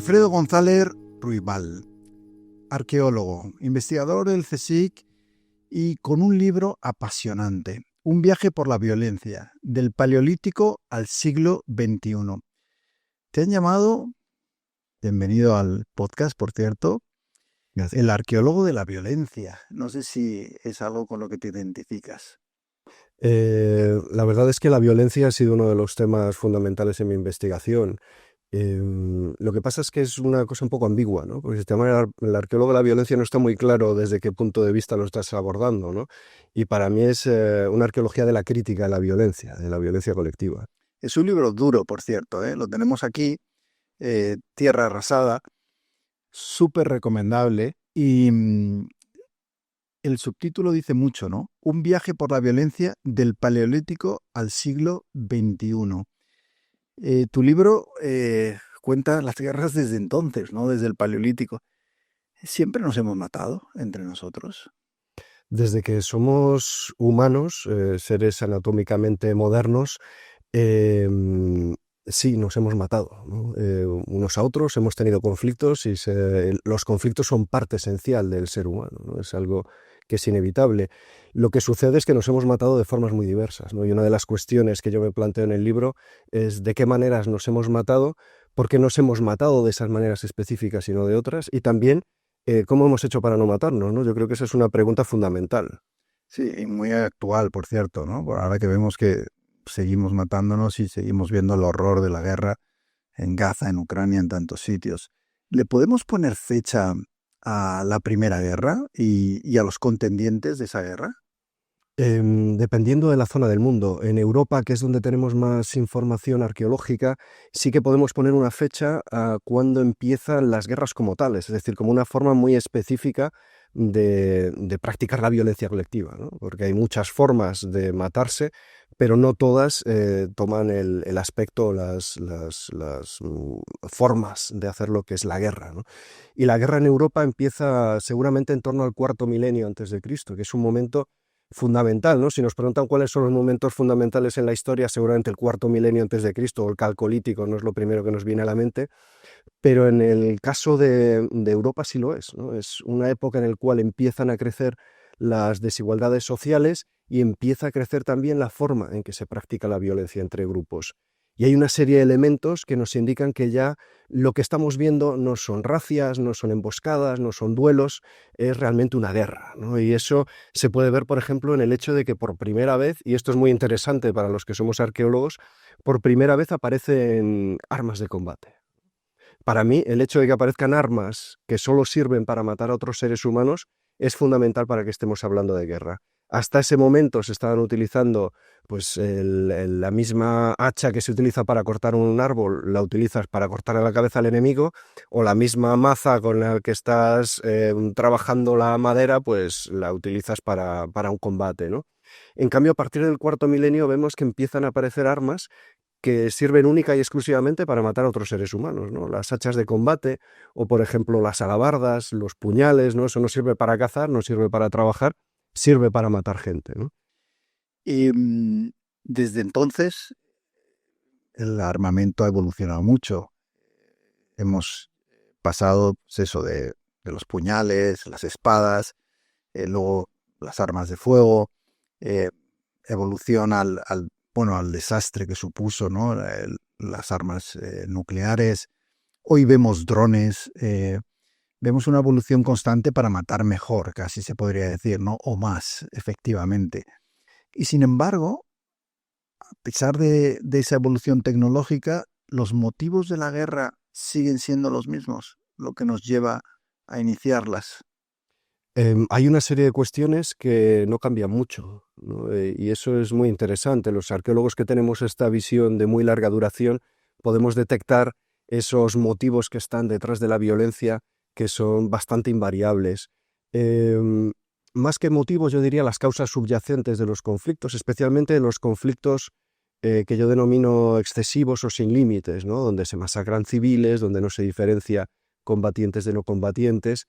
Alfredo González Ruibal, arqueólogo, investigador del CSIC y con un libro apasionante, Un viaje por la violencia, del Paleolítico al siglo XXI. Te han llamado, bienvenido al podcast, por cierto, Gracias. el arqueólogo de la violencia. No sé si es algo con lo que te identificas. La verdad es que la violencia ha sido uno de los temas fundamentales en mi investigación. Lo que pasa es que es una cosa un poco ambigua, ¿no? Porque el tema del arqueólogo de la violencia no está muy claro desde qué punto de vista lo estás abordando, ¿no? Y para mí es una arqueología de la crítica de la violencia colectiva. Es un libro duro, por cierto, ¿eh? Lo tenemos aquí, Tierra Arrasada, súper recomendable. Y el subtítulo dice mucho, ¿no? Un viaje por la violencia del Paleolítico al siglo XXI. Tu libro cuenta las guerras desde entonces, ¿no? Desde el Paleolítico. ¿Siempre nos hemos matado entre nosotros? Desde que somos humanos, seres anatómicamente modernos, sí, nos hemos matado, ¿no? Unos a otros, hemos tenido conflictos y los conflictos son parte esencial del ser humano, ¿no? Es algo que es inevitable. Lo que sucede es que nos hemos matado de formas muy diversas, ¿no? Y una de las cuestiones que yo me planteo en el libro es de qué maneras nos hemos matado, por qué nos hemos matado de esas maneras específicas y no de otras, y también cómo hemos hecho para no matarnos, ¿no? Yo creo que esa es una pregunta fundamental. Sí, y muy actual, por cierto, ¿no? Ahora que vemos que seguimos matándonos y seguimos viendo el horror de la guerra en Gaza, en Ucrania, en tantos sitios. ¿Le podemos poner fecha a la Primera Guerra y a los contendientes de esa guerra? Dependiendo de la zona del mundo, en Europa, que es donde tenemos más información arqueológica, sí que podemos poner una fecha a cuando empiezan las guerras como tales, es decir, como una forma muy específica de practicar la violencia colectiva, ¿no? Porque hay muchas formas de matarse, pero no todas toman el aspecto, las formas de hacer lo que es la guerra, ¿no? Y la guerra en Europa empieza seguramente en torno al cuarto milenio antes de Cristo, que es un momento fundamental, ¿no? Si nos preguntan cuáles son los momentos fundamentales en la historia, seguramente el cuarto milenio antes de Cristo o el calcolítico no es lo primero que nos viene a la mente, pero en el caso de Europa sí lo es, ¿no? Es una época en la cual empiezan a crecer las desigualdades sociales y empieza a crecer también la forma en que se practica la violencia entre grupos. Y hay una serie de elementos que nos indican que ya lo que estamos viendo no son racias, no son emboscadas, no son duelos, es realmente una guerra, ¿no? Y eso se puede ver, por ejemplo, en el hecho de que por primera vez, y esto es muy interesante para los que somos arqueólogos, por primera vez aparecen armas de combate. Para mí, el hecho de que aparezcan armas que solo sirven para matar a otros seres humanos es fundamental para que estemos hablando de guerra. Hasta ese momento se estaban utilizando pues la misma hacha que se utiliza para cortar un árbol, la utilizas para cortar la cabeza al enemigo, o la misma maza con la que estás trabajando la madera, pues la utilizas para un combate, ¿no? En cambio, a partir del cuarto milenio vemos que empiezan a aparecer armas que sirven única y exclusivamente para matar a otros seres humanos, ¿no? Las hachas de combate o, por ejemplo, las alabardas, los puñales, ¿no? Eso no sirve para cazar, no sirve para trabajar, sirve para matar gente, ¿no? Y desde entonces el armamento ha evolucionado mucho. Hemos pasado pues, eso de los puñales, las espadas, luego las armas de fuego, eh, evolución al desastre que supuso, ¿no? Las armas nucleares. Hoy vemos drones, vemos una evolución constante para matar mejor, casi se podría decir, ¿no? O más, efectivamente. Y sin embargo, a pesar de esa evolución tecnológica, los motivos de la guerra siguen siendo los mismos, lo que nos lleva a iniciarlas. Hay una serie de cuestiones que no cambian mucho, ¿no? Y eso es muy interesante. Los arqueólogos que tenemos esta visión de muy larga duración podemos detectar esos motivos que están detrás de la violencia que son bastante invariables. Más que motivos, yo diría las causas subyacentes de los conflictos, especialmente los conflictos que yo denomino excesivos o sin límites, ¿no? Donde se masacran civiles, donde no se diferencia combatientes de no combatientes.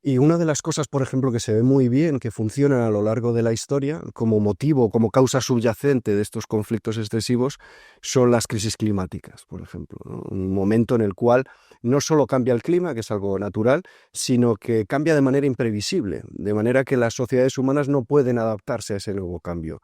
Y una de las cosas, por ejemplo, que se ve muy bien, que funcionan a lo largo de la historia, como motivo, como causa subyacente de estos conflictos excesivos, son las crisis climáticas, por ejemplo, ¿no? Un momento en el cual no solo cambia el clima, que es algo natural, sino que cambia de manera imprevisible, de manera que las sociedades humanas no pueden adaptarse a ese nuevo cambio.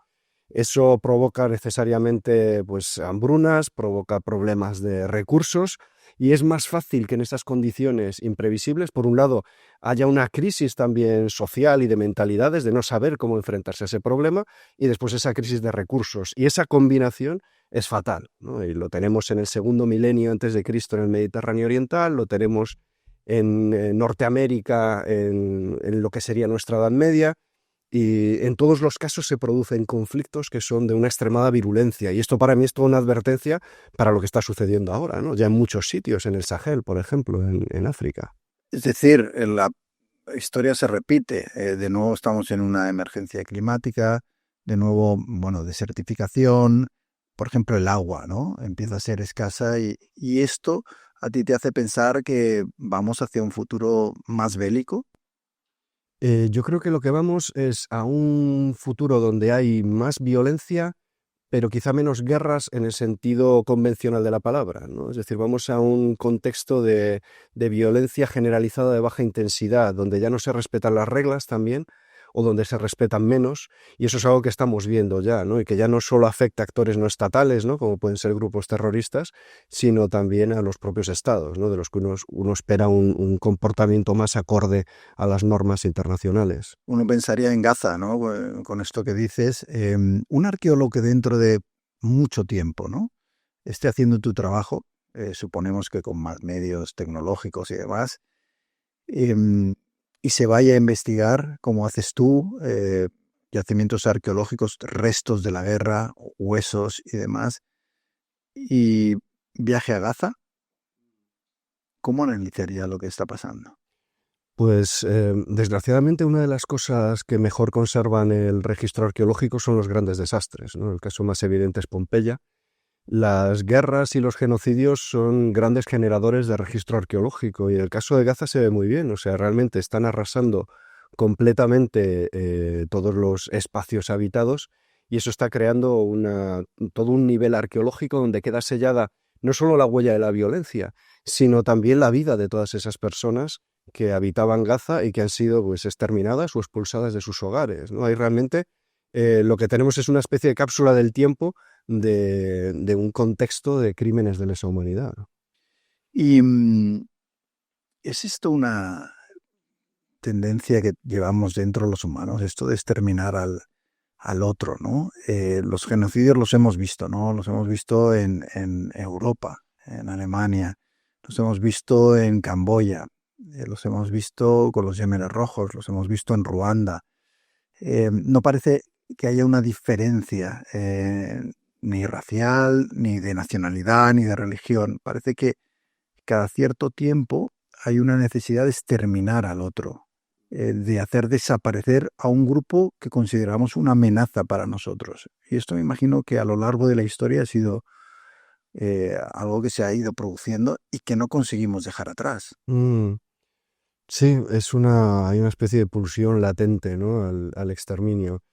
Eso provoca necesariamente pues, hambrunas, provoca problemas de recursos y es más fácil que en esas condiciones imprevisibles, por un lado, haya una crisis también social y de mentalidades, de no saber cómo enfrentarse a ese problema, y después esa crisis de recursos. Y esa combinación es fatal, ¿no? Y lo tenemos en el segundo milenio antes de Cristo en el Mediterráneo Oriental, lo tenemos en Norteamérica, en lo que sería nuestra Edad Media. Y en todos los casos se producen conflictos que son de una extremada virulencia. Y esto para mí es toda una advertencia para lo que está sucediendo ahora, ¿no? Ya en muchos sitios, en el Sahel, por ejemplo, en África. Es decir, la historia se repite. De nuevo estamos en una emergencia climática, de nuevo, bueno, desertificación, por ejemplo, el agua, ¿no? Empieza a ser escasa y esto a ti te hace pensar que vamos hacia un futuro más bélico. Yo creo que lo que vamos es a un futuro donde hay más violencia, pero quizá menos guerras en el sentido convencional de la palabra, ¿no? Es decir, vamos a un contexto de violencia generalizada de baja intensidad, donde ya no se respetan las reglas también, o donde se respetan menos, y eso es algo que estamos viendo ya, ¿no? Y que ya no solo afecta a actores no estatales, ¿no? Como pueden ser grupos terroristas, sino también a los propios estados, ¿no? De los que uno espera un comportamiento más acorde a las normas internacionales. Uno pensaría en Gaza, ¿no? Con esto que dices. Un arqueólogo que dentro de mucho tiempo, ¿no? Esté haciendo tu trabajo, suponemos que con más medios tecnológicos y demás, em, y se vaya a investigar, como haces tú, yacimientos arqueológicos, restos de la guerra, huesos y demás, y viaje a Gaza, ¿cómo analizaría lo que está pasando? Pues desgraciadamente una de las cosas que mejor conservan el registro arqueológico son los grandes desastres, ¿no? El caso más evidente es Pompeya. Las guerras y los genocidios son grandes generadores de registro arqueológico y el caso de Gaza se ve muy bien, o sea, realmente están arrasando completamente todos los espacios habitados y eso está creando todo un nivel arqueológico donde queda sellada no solo la huella de la violencia, sino también la vida de todas esas personas que habitaban Gaza y que han sido pues exterminadas o expulsadas de sus hogares, ¿no? Ahí realmente lo que tenemos es una especie de cápsula del tiempo de un contexto de crímenes de lesa humanidad. Y ¿es esto una tendencia que llevamos dentro los humanos, esto de exterminar al otro, ¿no? Los genocidios los hemos visto, ¿no? Los hemos visto en Europa, en Alemania, los hemos visto en Camboya, los hemos visto con los Yemenes Rojos, los hemos visto en Ruanda. No parece que haya una diferencia ni racial, ni de nacionalidad, ni de religión. Parece que cada cierto tiempo hay una necesidad de exterminar al otro, de hacer desaparecer a un grupo que consideramos una amenaza para nosotros. Y esto me imagino que a lo largo de la historia ha sido algo que se ha ido produciendo y que no conseguimos dejar atrás. Mm, sí, hay una especie de pulsión latente, ¿no? al exterminio.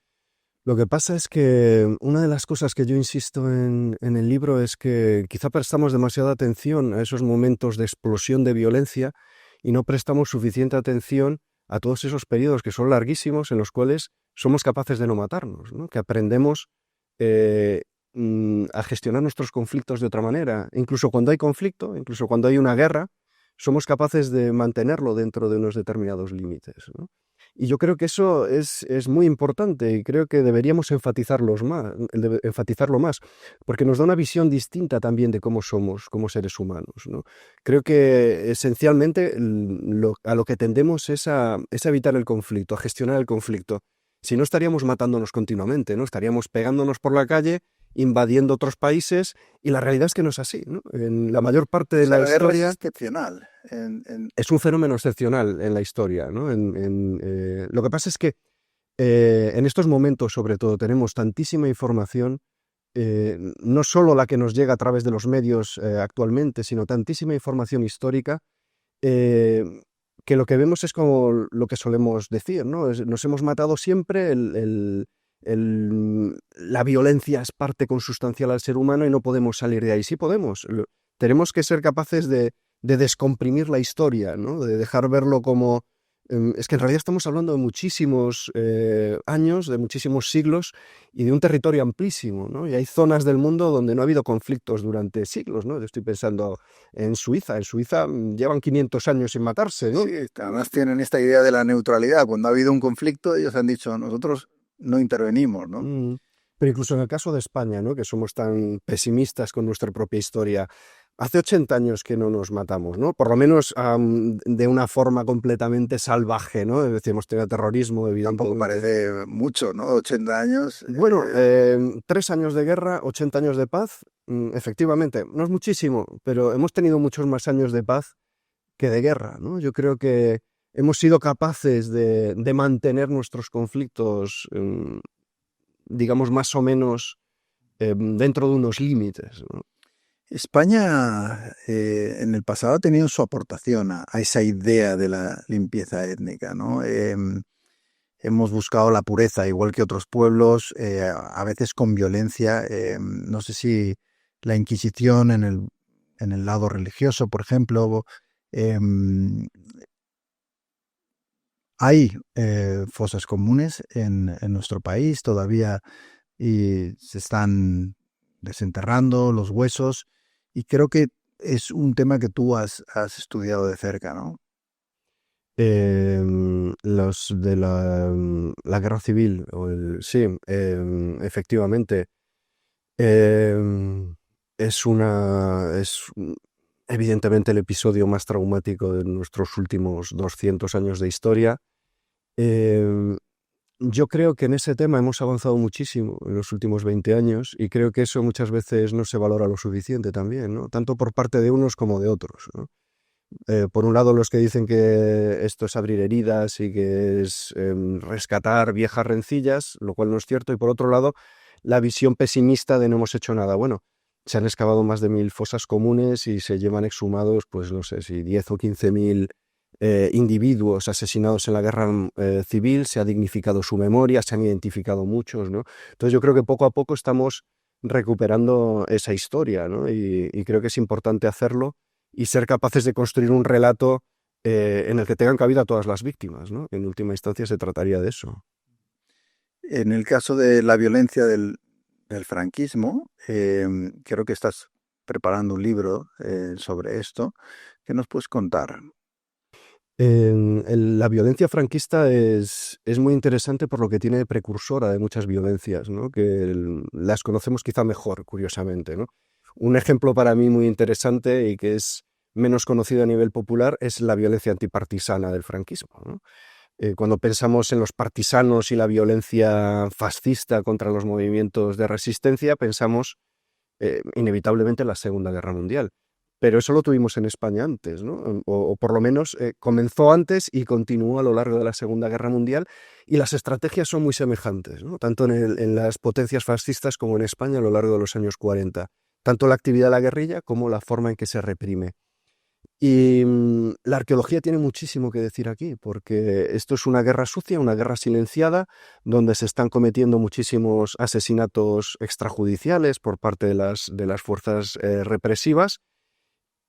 Lo que pasa es que una de las cosas que yo insisto en el libro es que quizá prestamos demasiada atención a esos momentos de explosión de violencia y no prestamos suficiente atención a todos esos periodos que son larguísimos en los cuales somos capaces de no matarnos, ¿no? Que aprendemos eh, a gestionar nuestros conflictos de otra manera. Incluso cuando hay conflicto, incluso cuando hay una guerra, somos capaces de mantenerlo dentro de unos determinados límites, ¿no? Y yo creo que eso es muy importante y creo que deberíamos enfatizarlo más, porque nos da una visión distinta también de cómo somos como seres humanos, ¿no? Creo que esencialmente a lo que tendemos es a evitar el conflicto, a gestionar el conflicto. Si no estaríamos matándonos continuamente, ¿no? Estaríamos pegándonos por la calle, invadiendo otros países, y la realidad es que no es así, ¿no? En la mayor parte O de sea, la la guerra es historia excepcional. es un fenómeno excepcional en la historia, ¿no? Lo que pasa es que en estos momentos, sobre todo, tenemos tantísima información, no solo la que nos llega a través de los medios actualmente, sino tantísima información histórica, eh, que lo que vemos es como lo que solemos decir, ¿no? Nos hemos matado siempre, la violencia es parte consustancial al ser humano y no podemos salir de ahí. Sí podemos. Tenemos que ser capaces de descomprimir la historia, ¿no? De dejar verlo como... Es que en realidad estamos hablando de muchísimos años, de muchísimos siglos y de un territorio amplísimo, ¿no? Y hay zonas del mundo donde no ha habido conflictos durante siglos, ¿no? Estoy pensando en Suiza. En Suiza llevan 500 años sin matarse, ¿no? Sí, además tienen esta idea de la neutralidad. Cuando ha habido un conflicto, ellos han dicho, nosotros no intervenimos, ¿no? Pero incluso en el caso de España, ¿no? Que somos tan pesimistas con nuestra propia historia, hace 80 años que no nos matamos, ¿no? Por lo menos de una forma completamente salvaje, ¿no? Es decir, hemos tenido terrorismo, Tampoco evidentemente. parece mucho, ¿no? 80 años. Bueno, 3 años de guerra, 80 años de paz, efectivamente, no es muchísimo, pero hemos tenido muchos más años de paz que de guerra, ¿no? Yo creo que hemos sido capaces de mantener nuestros conflictos, digamos, más o menos dentro de unos límites, ¿no? España en el pasado ha tenido su aportación a esa idea de la limpieza étnica, ¿no? Hemos buscado la pureza, igual que otros pueblos, a veces con violencia. No sé si la Inquisición en el lado religioso, por ejemplo, hay fosas comunes en nuestro país todavía y se están desenterrando los huesos y creo que es un tema que tú has estudiado de cerca, ¿no? Los de la guerra civil, sí, efectivamente. Es evidentemente el episodio más traumático de nuestros últimos 200 años de historia. Em, yo creo que en ese tema hemos avanzado muchísimo en los últimos 20 años y creo que eso muchas veces no se valora lo suficiente también, ¿no? Tanto por parte de unos como de otros, ¿no? Por un lado, los que dicen que esto es abrir heridas y que es rescatar viejas rencillas, lo cual no es cierto, y por otro lado, la visión pesimista de no hemos hecho nada. Bueno, se han excavado más de 1000 fosas comunes y se llevan exhumados, pues no sé si 10 o 15.000 individuos asesinados en la guerra civil, se ha dignificado su memoria, se han identificado muchos, ¿no? Entonces yo creo que poco a poco estamos recuperando esa historia, ¿no? Y creo que es importante hacerlo y ser capaces de construir un relato en el que tengan cabida todas las víctimas, ¿no? En última instancia se trataría de eso. En el caso de la violencia del franquismo, creo que estás preparando un libro sobre esto. ¿Qué nos puedes contar? La violencia franquista es muy interesante por lo que tiene de precursora de muchas violencias, ¿no? Que las conocemos quizá mejor, curiosamente, ¿no? Un ejemplo para mí muy interesante y que es menos conocido a nivel popular es la violencia antipartisana del franquismo, ¿no? Cuando pensamos en los partisanos y la violencia fascista contra los movimientos de resistencia, pensamos inevitablemente en la Segunda Guerra Mundial. Pero eso lo tuvimos en España antes, ¿no? O por lo menos comenzó antes y continuó a lo largo de la Segunda Guerra Mundial, y las estrategias son muy semejantes, ¿no? Tanto en las potencias fascistas como en España a lo largo de los años 40. Tanto la actividad de la guerrilla como la forma en que se reprime. Y la arqueología tiene muchísimo que decir aquí, porque esto es una guerra sucia, una guerra silenciada, donde se están cometiendo muchísimos asesinatos extrajudiciales por parte de las fuerzas represivas,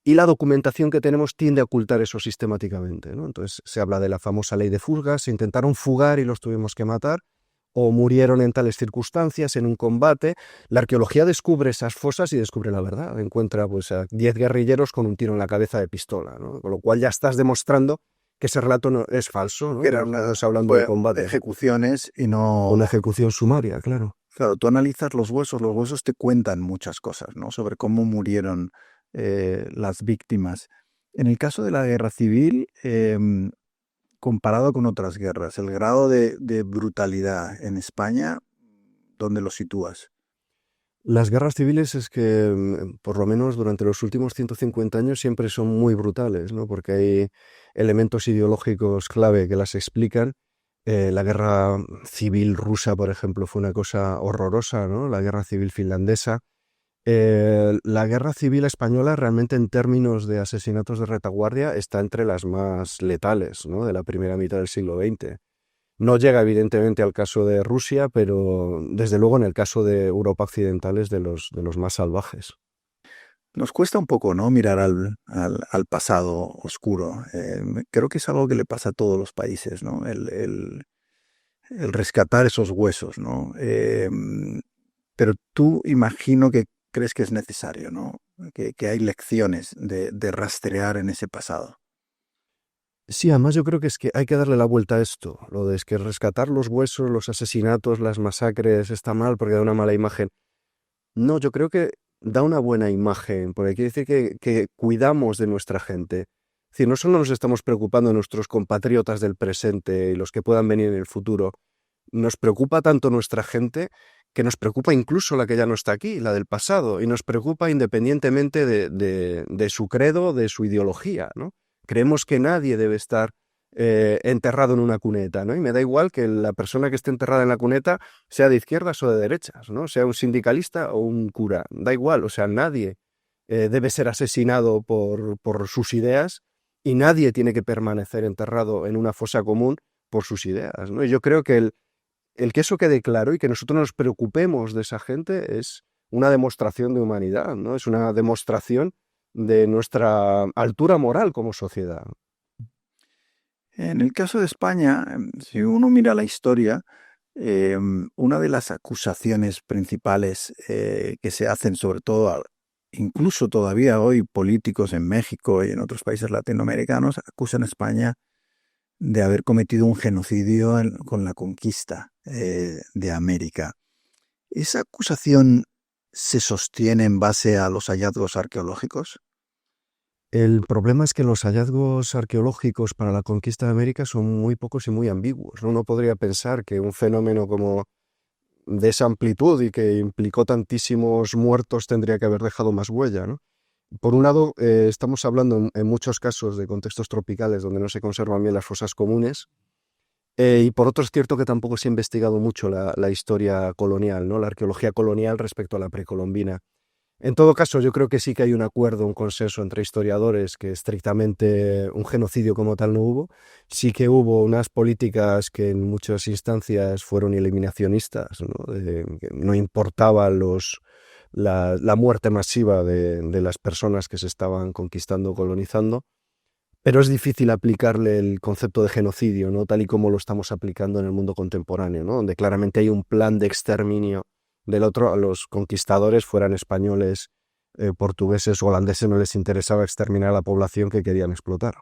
y la documentación que tenemos tiende a ocultar eso sistemáticamente, ¿no? Entonces se habla de la famosa ley de fugas, se intentaron fugar y los tuvimos que matar, o murieron en tales circunstancias, en un combate. La arqueología descubre esas fosas y descubre la verdad. Encuentra pues, a 10 guerrilleros con un tiro en la cabeza de pistola, ¿no? Con lo cual ya estás demostrando que ese relato no, es falso, ¿no? Que No eran estás hablando de combate. ejecuciones y no... Una ejecución sumaria, claro. Claro, tú analizas los huesos te cuentan muchas cosas, ¿no? Sobre cómo murieron las víctimas. En el caso de la guerra civil, comparado con otras guerras, el grado de brutalidad en España, ¿dónde lo sitúas? Las guerras civiles es que, por lo menos durante los últimos 150 años, siempre son muy brutales, ¿no? Porque hay elementos ideológicos clave que las explican. La guerra civil rusa, por ejemplo, fue una cosa horrorosa, ¿no? La guerra civil finlandesa. La guerra civil española realmente en términos de asesinatos de retaguardia está entre las más letales, ¿no?, de la primera mitad del siglo XX. No llega evidentemente al caso de Rusia, pero desde luego en el caso de Europa Occidental es de los más salvajes. Nos cuesta un poco, ¿no?, mirar al pasado oscuro. Creo que es algo que le pasa a todos los países, ¿no? El rescatar esos huesos, ¿no? Pero tú imagino que crees que es necesario, ¿no? Que hay lecciones de rastrear en ese pasado. Sí, además yo creo que es que hay que darle la vuelta a esto. Lo de es que rescatar los huesos, los asesinatos, las masacres está mal porque da una mala imagen. No, yo creo que da una buena imagen, porque quiere decir que cuidamos de nuestra gente. Es decir, no solo nos estamos preocupando de nuestros compatriotas del presente y los que puedan venir en el futuro, nos preocupa tanto nuestra gente que nos preocupa incluso la que ya no está aquí, la del pasado, y nos preocupa independientemente de su credo, de su ideología, ¿no? Creemos que nadie debe estar enterrado en una cuneta, ¿no? Y me da igual que la persona que esté enterrada en la cuneta sea de izquierdas o de derechas, ¿no? Sea un sindicalista o un cura, da igual, o sea, nadie debe ser asesinado por sus ideas y nadie tiene que permanecer enterrado en una fosa común por sus ideas, ¿no? Y yo creo que el que eso quede claro y que nosotros nos preocupemos de esa gente es una demostración de humanidad, ¿no? Es una demostración de nuestra altura moral como sociedad. En el caso de España, si uno mira la historia, una de las acusaciones principales que se hacen, sobre todo, incluso todavía hoy, políticos en México y en otros países latinoamericanos, acusan a España de haber cometido un genocidio con la conquista de América. ¿Esa acusación se sostiene en base a los hallazgos arqueológicos? El problema es que los hallazgos arqueológicos para la conquista de América son muy pocos y muy ambiguos, ¿no? Uno podría pensar que un fenómeno como de esa amplitud y que implicó tantísimos muertos tendría que haber dejado más huella, ¿no? Por un lado, estamos hablando en muchos casos de contextos tropicales donde no se conservan bien las fosas comunes, y por otro es cierto que tampoco se ha investigado mucho la historia colonial, ¿no?, la arqueología colonial respecto a la precolombina. En todo caso, yo creo que sí que hay un acuerdo, un consenso entre historiadores que estrictamente un genocidio como tal no hubo. Sí que hubo unas políticas que en muchas instancias fueron eliminacionistas, ¿no? Que no importaba la muerte masiva de las personas que se estaban conquistando o colonizando, pero es difícil aplicarle el concepto de genocidio, ¿no?, tal y como lo estamos aplicando en el mundo contemporáneo, ¿no?, donde claramente hay un plan de exterminio del otro. A los conquistadores, fueran españoles, portugueses o holandeses, no les interesaba exterminar a la población que querían explotar.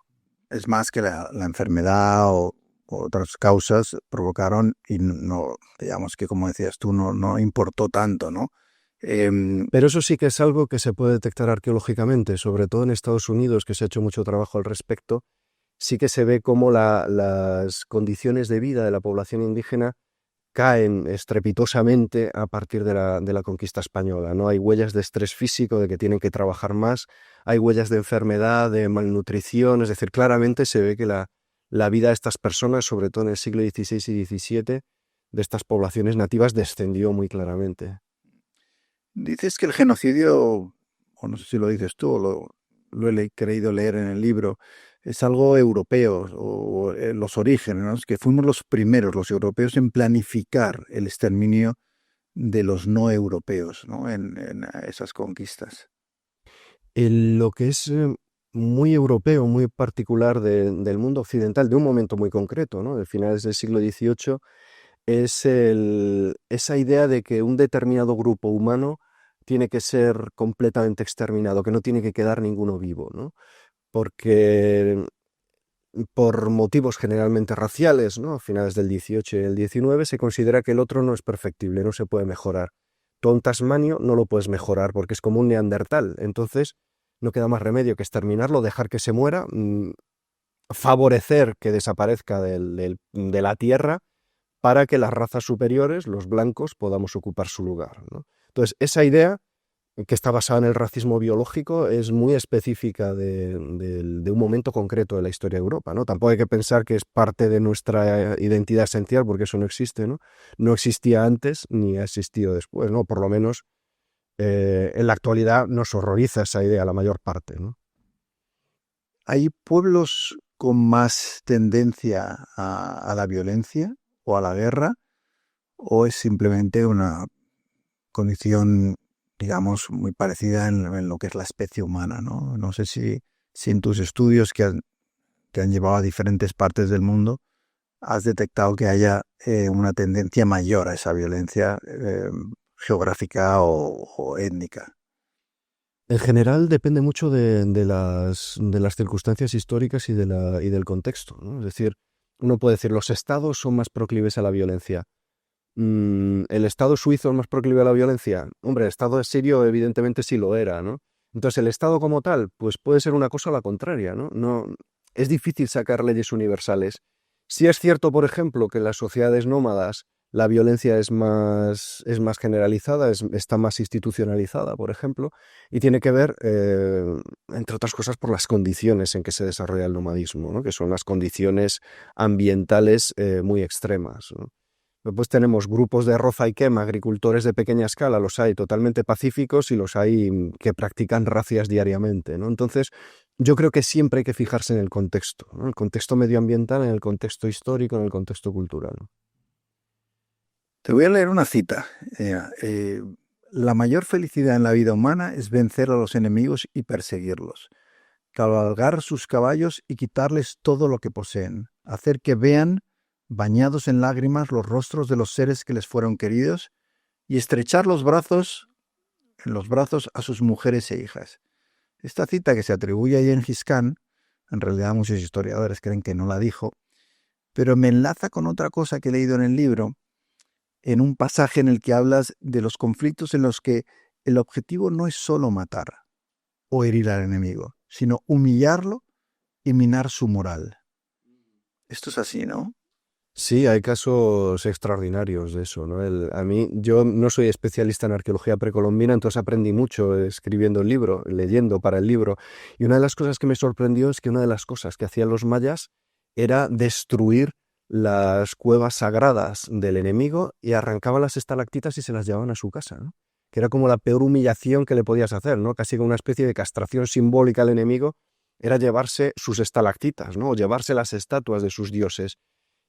Es más que la enfermedad o otras causas provocaron y no, digamos que como decías tú, no importó tanto, ¿no? Pero eso sí que es algo que se puede detectar arqueológicamente, sobre todo en Estados Unidos, que se ha hecho mucho trabajo al respecto. Sí que se ve cómo las condiciones de vida de la población indígena caen estrepitosamente a partir de la conquista española, ¿no? Hay huellas de estrés físico, de que tienen que trabajar más, hay huellas de enfermedad, de malnutrición, es decir, claramente se ve que la vida de estas personas, sobre todo en el siglo XVI y XVII, de estas poblaciones nativas, descendió muy claramente. Dices que el genocidio, o no sé si lo dices tú, o lo he creído leer en el libro, es algo europeo, o los orígenes, ¿no? Es que fuimos los primeros, los europeos, en planificar el exterminio de los no europeos, ¿no?, en esas conquistas. Lo que es muy europeo, muy particular del mundo occidental, de un momento muy concreto, ¿no?, de finales del siglo XVIII, es esa idea de que un determinado grupo humano tiene que ser completamente exterminado, que no tiene que quedar ninguno vivo, ¿no? Porque por motivos generalmente raciales, ¿no?, a finales del XVIII y el XIX se considera que el otro no es perfectible, no se puede mejorar. Tú a un tasmanio no lo puedes mejorar porque es como un neandertal, entonces no queda más remedio que exterminarlo, dejar que se muera, favorecer que desaparezca de la tierra para que las razas superiores, los blancos, podamos ocupar su lugar, ¿no? Entonces, esa idea, que está basada en el racismo biológico, es muy específica de un momento concreto de la historia de Europa, ¿no? Tampoco hay que pensar que es parte de nuestra identidad esencial, porque eso no existe, ¿no? No existía antes ni ha existido después, ¿no? Por lo menos en la actualidad nos horroriza esa idea la mayor parte, ¿no? ¿Hay pueblos con más tendencia a la violencia o a la guerra? ¿O es simplemente una condición, digamos, muy parecida en lo que es la especie humana, ¿no? No sé si en tus estudios que han llevado a diferentes partes del mundo has detectado que haya una tendencia mayor a esa violencia geográfica o étnica. En general depende mucho de las circunstancias históricas y del contexto, ¿no? Es decir, uno puede decir, los estados son más proclives a la violencia. ¿El Estado suizo es más proclive a la violencia? Hombre, el Estado sirio evidentemente sí lo era, ¿no? Entonces, el Estado como tal, pues puede ser una cosa a la contraria, ¿no? Es difícil sacar leyes universales. Sí es cierto, por ejemplo, que en las sociedades nómadas la violencia es más generalizada, está más institucionalizada, por ejemplo, y tiene que ver, entre otras cosas, por las condiciones en que se desarrolla el nomadismo, ¿no? Que son las condiciones ambientales muy extremas, ¿no? Después tenemos grupos de roza y quema, agricultores de pequeña escala, los hay totalmente pacíficos y los hay que practican racias diariamente, ¿no? Entonces, yo creo que siempre hay que fijarse en el contexto, ¿no? El contexto medioambiental, en el contexto histórico, en el contexto cultural. Te voy a leer una cita. La mayor felicidad en la vida humana es vencer a los enemigos y perseguirlos, cabalgar sus caballos y quitarles todo lo que poseen, hacer que vean, bañados en lágrimas, los rostros de los seres que les fueron queridos y estrechar en los brazos a sus mujeres e hijas. Esta cita que se atribuye a Gengis Khan, en realidad muchos historiadores creen que no la dijo, pero me enlaza con otra cosa que he leído en el libro, en un pasaje en el que hablas de los conflictos en los que el objetivo no es solo matar o herir al enemigo, sino humillarlo y minar su moral. Esto es así, ¿no? Sí, hay casos extraordinarios de eso, ¿no? Yo no soy especialista en arqueología precolombina, entonces aprendí mucho escribiendo el libro, leyendo para el libro. Y una de las cosas que me sorprendió es que una de las cosas que hacían los mayas era destruir las cuevas sagradas del enemigo y arrancaban las estalactitas y se las llevaban a su casa, ¿no? Que era como la peor humillación que le podías hacer, ¿no? Casi como una especie de castración simbólica al enemigo, era llevarse sus estalactitas, ¿no? O llevarse las estatuas de sus dioses.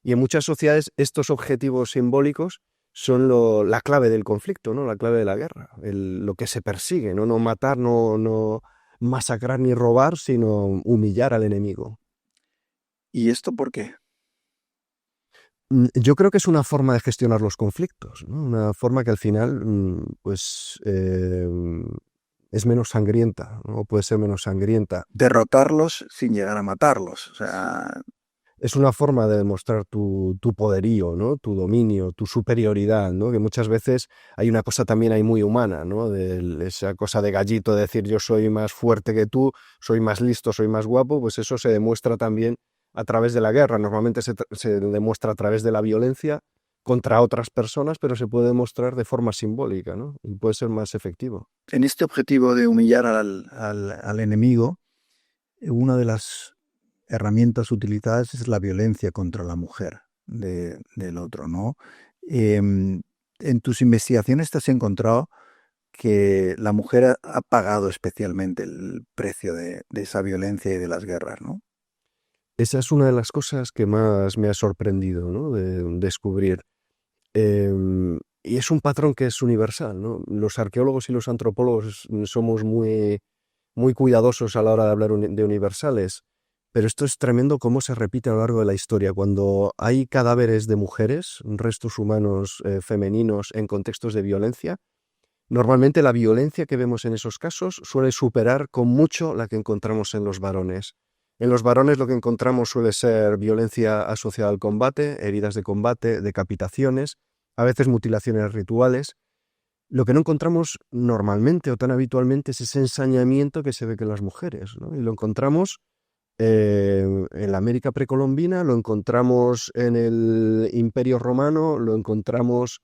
Y en muchas sociedades estos objetivos simbólicos son la clave del conflicto, ¿no? La clave de la guerra, lo que se persigue, ¿no? No matar, no masacrar ni robar, sino humillar al enemigo. ¿Y esto por qué? Yo creo que es una forma de gestionar los conflictos, ¿no? Una forma que al final, pues, es menos sangrienta, ¿no? Puede ser menos sangrienta. Derrotarlos sin llegar a matarlos. O sea, Es una forma de demostrar tu poderío, ¿no? Tu dominio, tu superioridad, ¿no? Que muchas veces hay una cosa también ahí muy humana, ¿no? Esa cosa de gallito, de decir yo soy más fuerte que tú, soy más listo, soy más guapo, pues eso se demuestra también a través de la guerra. Normalmente se demuestra a través de la violencia contra otras personas, pero se puede demostrar de forma simbólica, ¿no? Y puede ser más efectivo. en este objetivo de humillar al enemigo, una de las herramientas utilizadas es la violencia contra la mujer del otro, ¿no? En tus investigaciones te has encontrado que la mujer ha pagado especialmente el precio de esa violencia y de las guerras, ¿no? Esa es una de las cosas que más me ha sorprendido, ¿no? De descubrir. Y es un patrón que es universal, ¿no? Los arqueólogos y los antropólogos somos muy, muy cuidadosos a la hora de hablar de universales, pero esto es tremendo cómo se repite a lo largo de la historia. Cuando hay cadáveres de mujeres, restos humanos femeninos en contextos de violencia, normalmente la violencia que vemos en esos casos suele superar con mucho la que encontramos en los varones. En los varones lo que encontramos suele ser violencia asociada al combate, heridas de combate, decapitaciones, a veces mutilaciones rituales. Lo que no encontramos normalmente o tan habitualmente es ese ensañamiento que se ve con las mujeres, ¿no? Y lo encontramos en la América precolombina, lo encontramos en el Imperio Romano, lo encontramos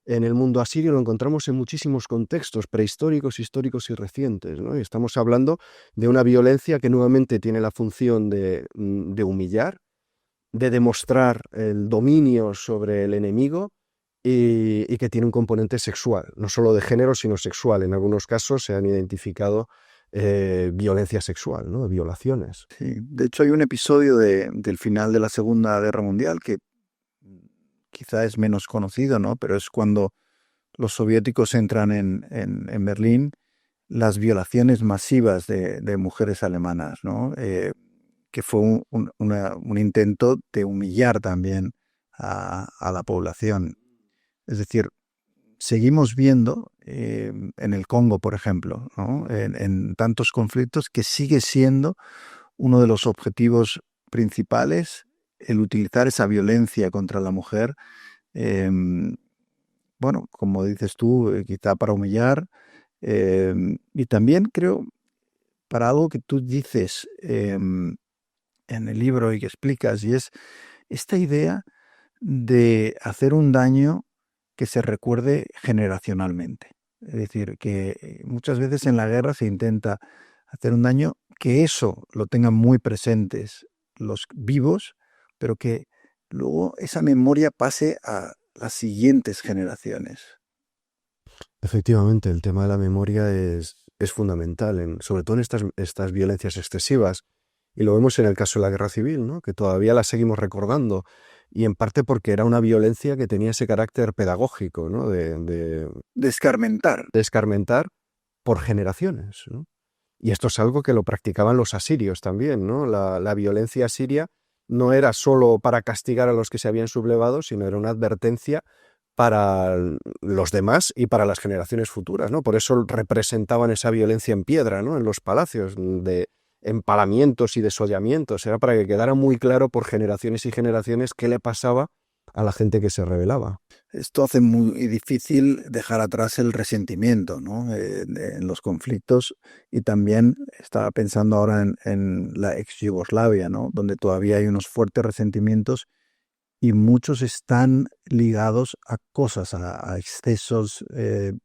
en el mundo asirio, lo encontramos en muchísimos contextos prehistóricos, históricos y recientes, ¿no? Y estamos hablando de una violencia que nuevamente tiene la función de humillar, de demostrar el dominio sobre el enemigo y que tiene un componente sexual, no solo de género, sino sexual. En algunos casos se han identificado violencia sexual, ¿no? Violaciones. Sí. De hecho, hay un episodio del final de la Segunda Guerra Mundial que quizá es menos conocido, ¿no? Pero es cuando los soviéticos entran en Berlín, las violaciones masivas de mujeres alemanas, ¿no? Que fue un intento de humillar también a la población. Es decir, seguimos viendo en el Congo, por ejemplo, ¿no? En tantos conflictos que sigue siendo uno de los objetivos principales el utilizar esa violencia contra la mujer, eh, bueno, como dices tú, quizá para humillar, y también creo para algo que tú dices en el libro y que explicas, y es esta idea de hacer un daño que se recuerde generacionalmente. Es decir, que muchas veces en la guerra se intenta hacer un daño que eso lo tengan muy presentes los vivos, pero que luego esa memoria pase a las siguientes generaciones. Efectivamente, el tema de la memoria es fundamental, sobre todo en estas violencias excesivas. Y lo vemos en el caso de la guerra civil, ¿no? Que todavía la seguimos recordando. Y en parte porque era una violencia que tenía ese carácter pedagógico, ¿no? De escarmentar. De escarmentar por generaciones, ¿no? Y esto es algo que lo practicaban los asirios también, ¿no? La violencia asiria no era solo para castigar a los que se habían sublevado, sino era una advertencia para los demás y para las generaciones futuras, ¿no? Por eso representaban esa violencia en piedra, ¿no? En los palacios, de empalamientos y desollamientos. Era para que quedara muy claro por generaciones y generaciones qué le pasaba a la gente que se rebelaba. Esto hace muy difícil dejar atrás el resentimiento, ¿no? En los conflictos, y también estaba pensando ahora en la ex Yugoslavia, ¿no? Donde todavía hay unos fuertes resentimientos y muchos están ligados a cosas, a excesos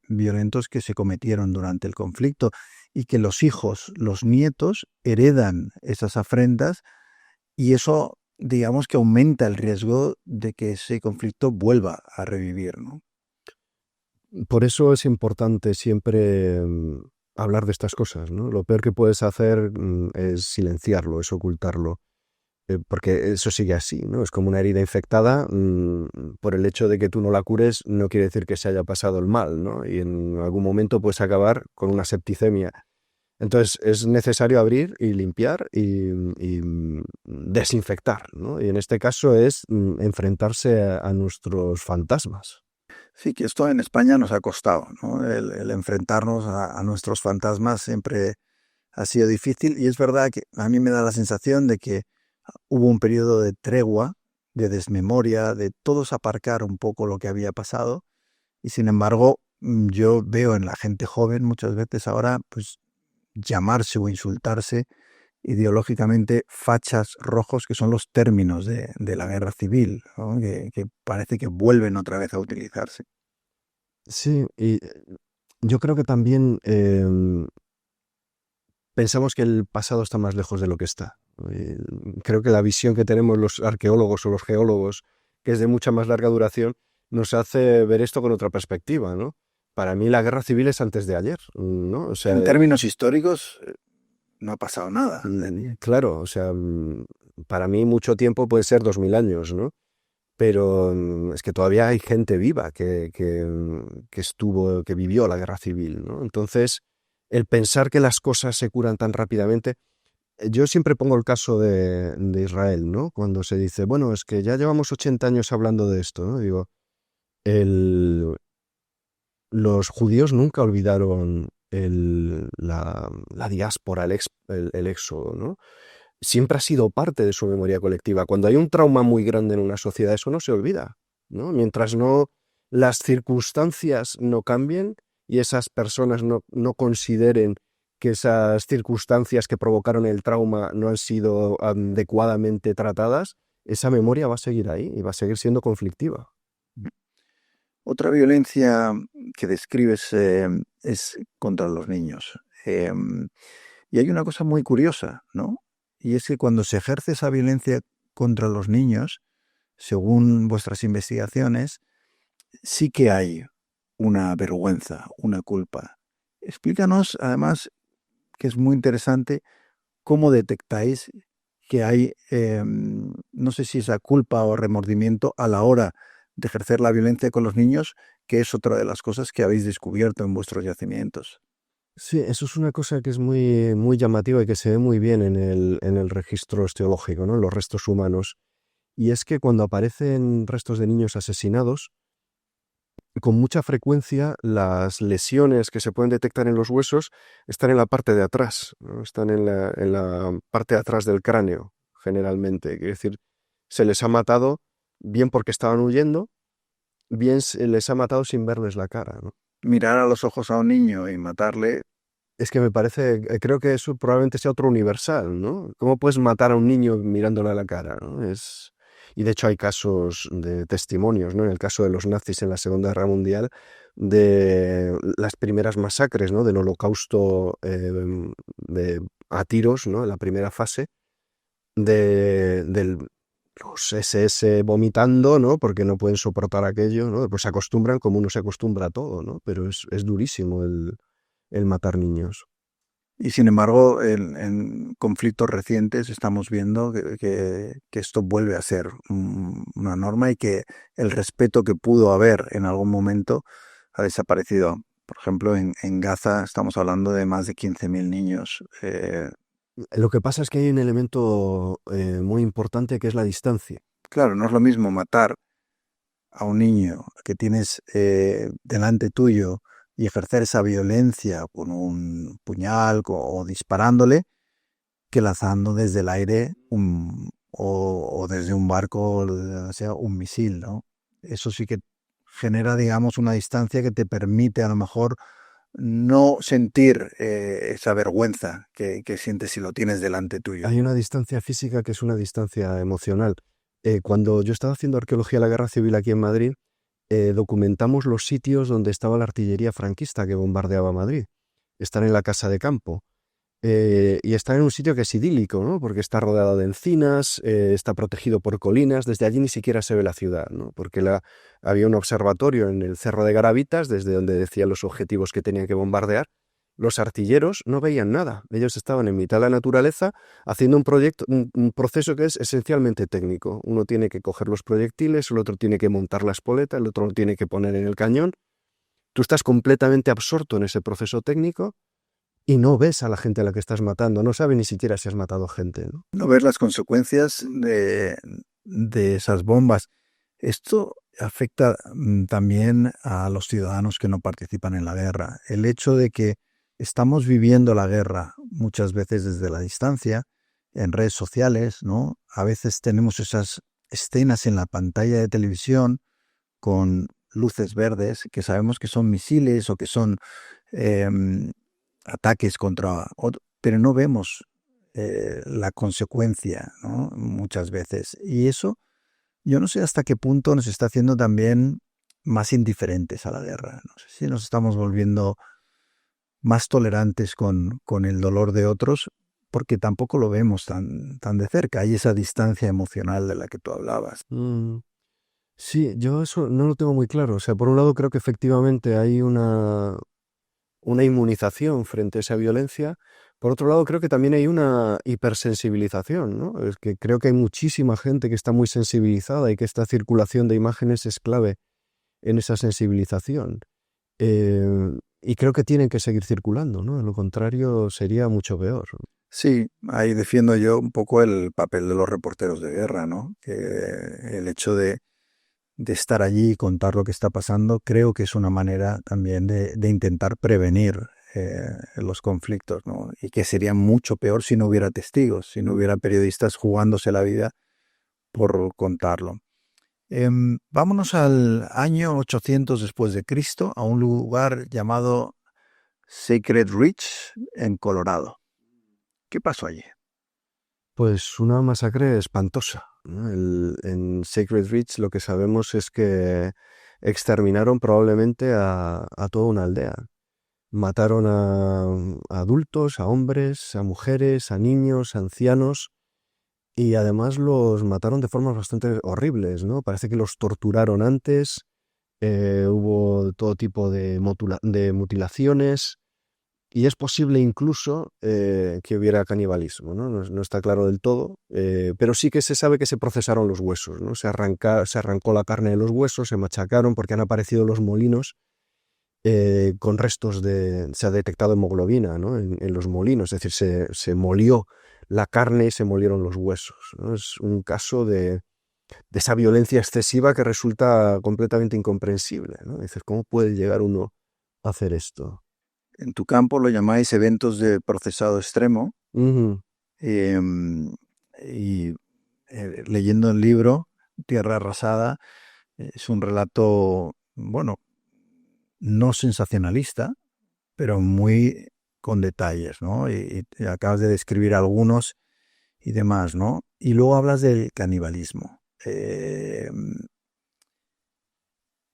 violentos que se cometieron durante el conflicto y que los hijos, los nietos heredan esas afrentas, y eso, digamos, que aumenta el riesgo de que ese conflicto vuelva a revivir, ¿no? Por eso es importante siempre hablar de estas cosas, ¿no? Lo peor que puedes hacer es silenciarlo, es ocultarlo, porque eso sigue así, ¿no? Es como una herida infectada, por el hecho de que tú no la cures no quiere decir que se haya pasado el mal, ¿no? Y en algún momento puedes acabar con una septicemia. Entonces es necesario abrir y limpiar y desinfectar, ¿no? Y en este caso es enfrentarse a nuestros fantasmas. Sí, que esto en España nos ha costado, ¿no? El enfrentarnos a nuestros fantasmas siempre ha sido difícil, y es verdad que a mí me da la sensación de que hubo un periodo de tregua, de desmemoria, de todos aparcar un poco lo que había pasado, y sin embargo yo veo en la gente joven muchas veces ahora pues llamarse o insultarse ideológicamente fachas rojos, que son los términos de la guerra civil, ¿no? Que parece que vuelven otra vez a utilizarse. Sí, y yo creo que también pensamos que el pasado está más lejos de lo que está. Creo que la visión que tenemos los arqueólogos o los geólogos, que es de mucha más larga duración, nos hace ver esto con otra perspectiva, ¿no? Para mí la guerra civil es antes de ayer, ¿no? O sea, En términos históricos, no ha pasado nada. claro, o sea, para mí mucho tiempo puede ser 2000 años, ¿no? Pero es que todavía hay gente viva que vivió la guerra civil, ¿no? Entonces, el pensar que las cosas se curan tan rápidamente, yo siempre pongo el caso de Israel, ¿no? Cuando se dice, bueno, es que ya llevamos 80 años hablando de esto, ¿no? Digo, el, los judíos nunca olvidaron la diáspora, el éxodo, ¿no? Siempre ha sido parte de su memoria colectiva. Cuando hay un trauma muy grande en una sociedad, eso no se olvida, ¿no? Mientras no las circunstancias no cambien y esas personas no consideren que esas circunstancias que provocaron el trauma no han sido adecuadamente tratadas, esa memoria va a seguir ahí y va a seguir siendo conflictiva. Otra violencia que describes es contra los niños. Y hay una cosa muy curiosa, ¿no? Y es que cuando se ejerce esa violencia contra los niños, según vuestras investigaciones, sí que hay una vergüenza, una culpa. Explícanos, además, que es muy interesante, cómo detectáis que hay, no sé si esa culpa o remordimiento a la hora de ejercer la violencia con los niños, que es otra de las cosas que habéis descubierto en vuestros yacimientos. Sí, eso es una cosa que es muy, muy llamativa y que se ve muy bien en el registro osteológico, ¿no? En los restos humanos. Y es que cuando aparecen restos de niños asesinados, con mucha frecuencia las lesiones que se pueden detectar en los huesos están en la parte de atrás, ¿no? Están en la parte de atrás del cráneo, generalmente. Quiere decir, se les ha matado bien porque estaban huyendo, bien se les ha matado sin verles la cara, ¿no? Mirar a los ojos a un niño y matarle, Es que me parece, creo que eso probablemente sea otro universal, ¿no? ¿Cómo puedes matar a un niño mirándole a la cara, ¿no? Y de hecho hay casos de testimonios, ¿no? En el caso de los nazis en la Segunda Guerra Mundial, de las primeras masacres, ¿no? Del holocausto a tiros, ¿no? En la primera fase, de los SS vomitando, ¿no? Porque no pueden soportar aquello, ¿no? Pues se acostumbran como uno se acostumbra a todo, ¿no? Pero es durísimo el matar niños. y sin embargo, en conflictos recientes estamos viendo que esto vuelve a ser una norma y que el respeto que pudo haber en algún momento ha desaparecido. Por ejemplo, en Gaza estamos hablando de más de 15.000 niños. Lo que pasa es que hay un elemento muy importante que es la distancia. Claro, no es lo mismo matar a un niño que tienes delante tuyo y ejercer esa violencia con un puñal o disparándole, que lanzando desde el aire o desde un barco, o sea, un misil, ¿no? Eso sí que genera, digamos, una distancia que te permite a lo mejor no sentir esa vergüenza que sientes si lo tienes delante tuyo. Hay una distancia física que es una distancia emocional. Cuando yo estaba haciendo arqueología de la Guerra Civil aquí en Madrid, documentamos los sitios donde estaba la artillería franquista que bombardeaba Madrid. Están en la Casa de Campo. Y está en un sitio que es idílico, ¿no? Porque está rodeado de encinas, está protegido por colinas, desde allí ni siquiera se ve la ciudad, ¿no? Porque había un observatorio en el Cerro de Garavitas, desde donde decían los objetivos que tenían que bombardear. Los artilleros no veían nada, ellos estaban en mitad de la naturaleza haciendo un proceso que es esencialmente técnico. Uno tiene que coger los proyectiles, el otro tiene que montar la espoleta, el otro lo tiene que poner en el cañón. Tú estás completamente absorto en ese proceso técnico y no ves a la gente a la que estás matando, no sabe ni siquiera si has matado gente, ¿no? No ver las consecuencias de esas bombas. Esto afecta también a los ciudadanos que no participan en la guerra. El hecho de que estamos viviendo la guerra muchas veces desde la distancia, en redes sociales, ¿no? A veces tenemos esas escenas en la pantalla de televisión con luces verdes que sabemos que son misiles o que son em, ataques contra otro, pero no vemos la consecuencia, ¿no? Muchas veces. Y eso, yo no sé hasta qué punto nos está haciendo también más indiferentes a la guerra. No sé si nos estamos volviendo más tolerantes con el dolor de otros, porque tampoco lo vemos tan de cerca. Hay esa distancia emocional de la que tú hablabas. Mm, sí, yo eso no lo tengo muy claro. O sea, por un lado creo que efectivamente hay una inmunización frente a esa violencia. Por otro lado, creo que también hay una hipersensibilización, ¿no? Es que creo que hay muchísima gente que está muy sensibilizada y que esta circulación de imágenes es clave en esa sensibilización. Y creo que tienen que seguir circulando, ¿no? De lo contrario sería mucho peor. Sí, ahí defiendo yo un poco el papel de los reporteros de guerra, ¿no? Que el hecho de estar allí y contar lo que está pasando, creo que es una manera también de intentar prevenir los conflictos, ¿no? Y que sería mucho peor si no hubiera testigos, si no hubiera periodistas jugándose la vida por contarlo. Vámonos al año 800 después de Cristo, a un lugar llamado Sacred Ridge, en Colorado. ¿Qué pasó allí? Pues una masacre espantosa, ¿no? En Sacred Ridge lo que sabemos es que exterminaron probablemente a toda una aldea. Mataron a adultos, a hombres, a mujeres, a niños, a ancianos, y además los mataron de formas bastante horribles, ¿no? Parece que los torturaron antes hubo todo tipo de mutilaciones y es posible incluso que hubiera canibalismo, ¿no? No está claro del todo, pero sí que se sabe que se procesaron los huesos, ¿no? Se arrancó la carne de los huesos, se machacaron porque han aparecido los molinos con restos se ha detectado hemoglobina, ¿no? En los molinos, es decir, se molió la carne y se molieron los huesos, ¿no? Es un caso de esa violencia excesiva que resulta completamente incomprensible, ¿no? Dices, ¿cómo puede llegar uno a hacer esto? En tu campo lo llamáis eventos de procesado extremo. Ujú. em, y leyendo el libro Tierra Arrasada, es un relato, bueno, no sensacionalista, pero muy con detalles, ¿no? Y acabas de describir algunos y demás, ¿no? Y luego hablas del canibalismo.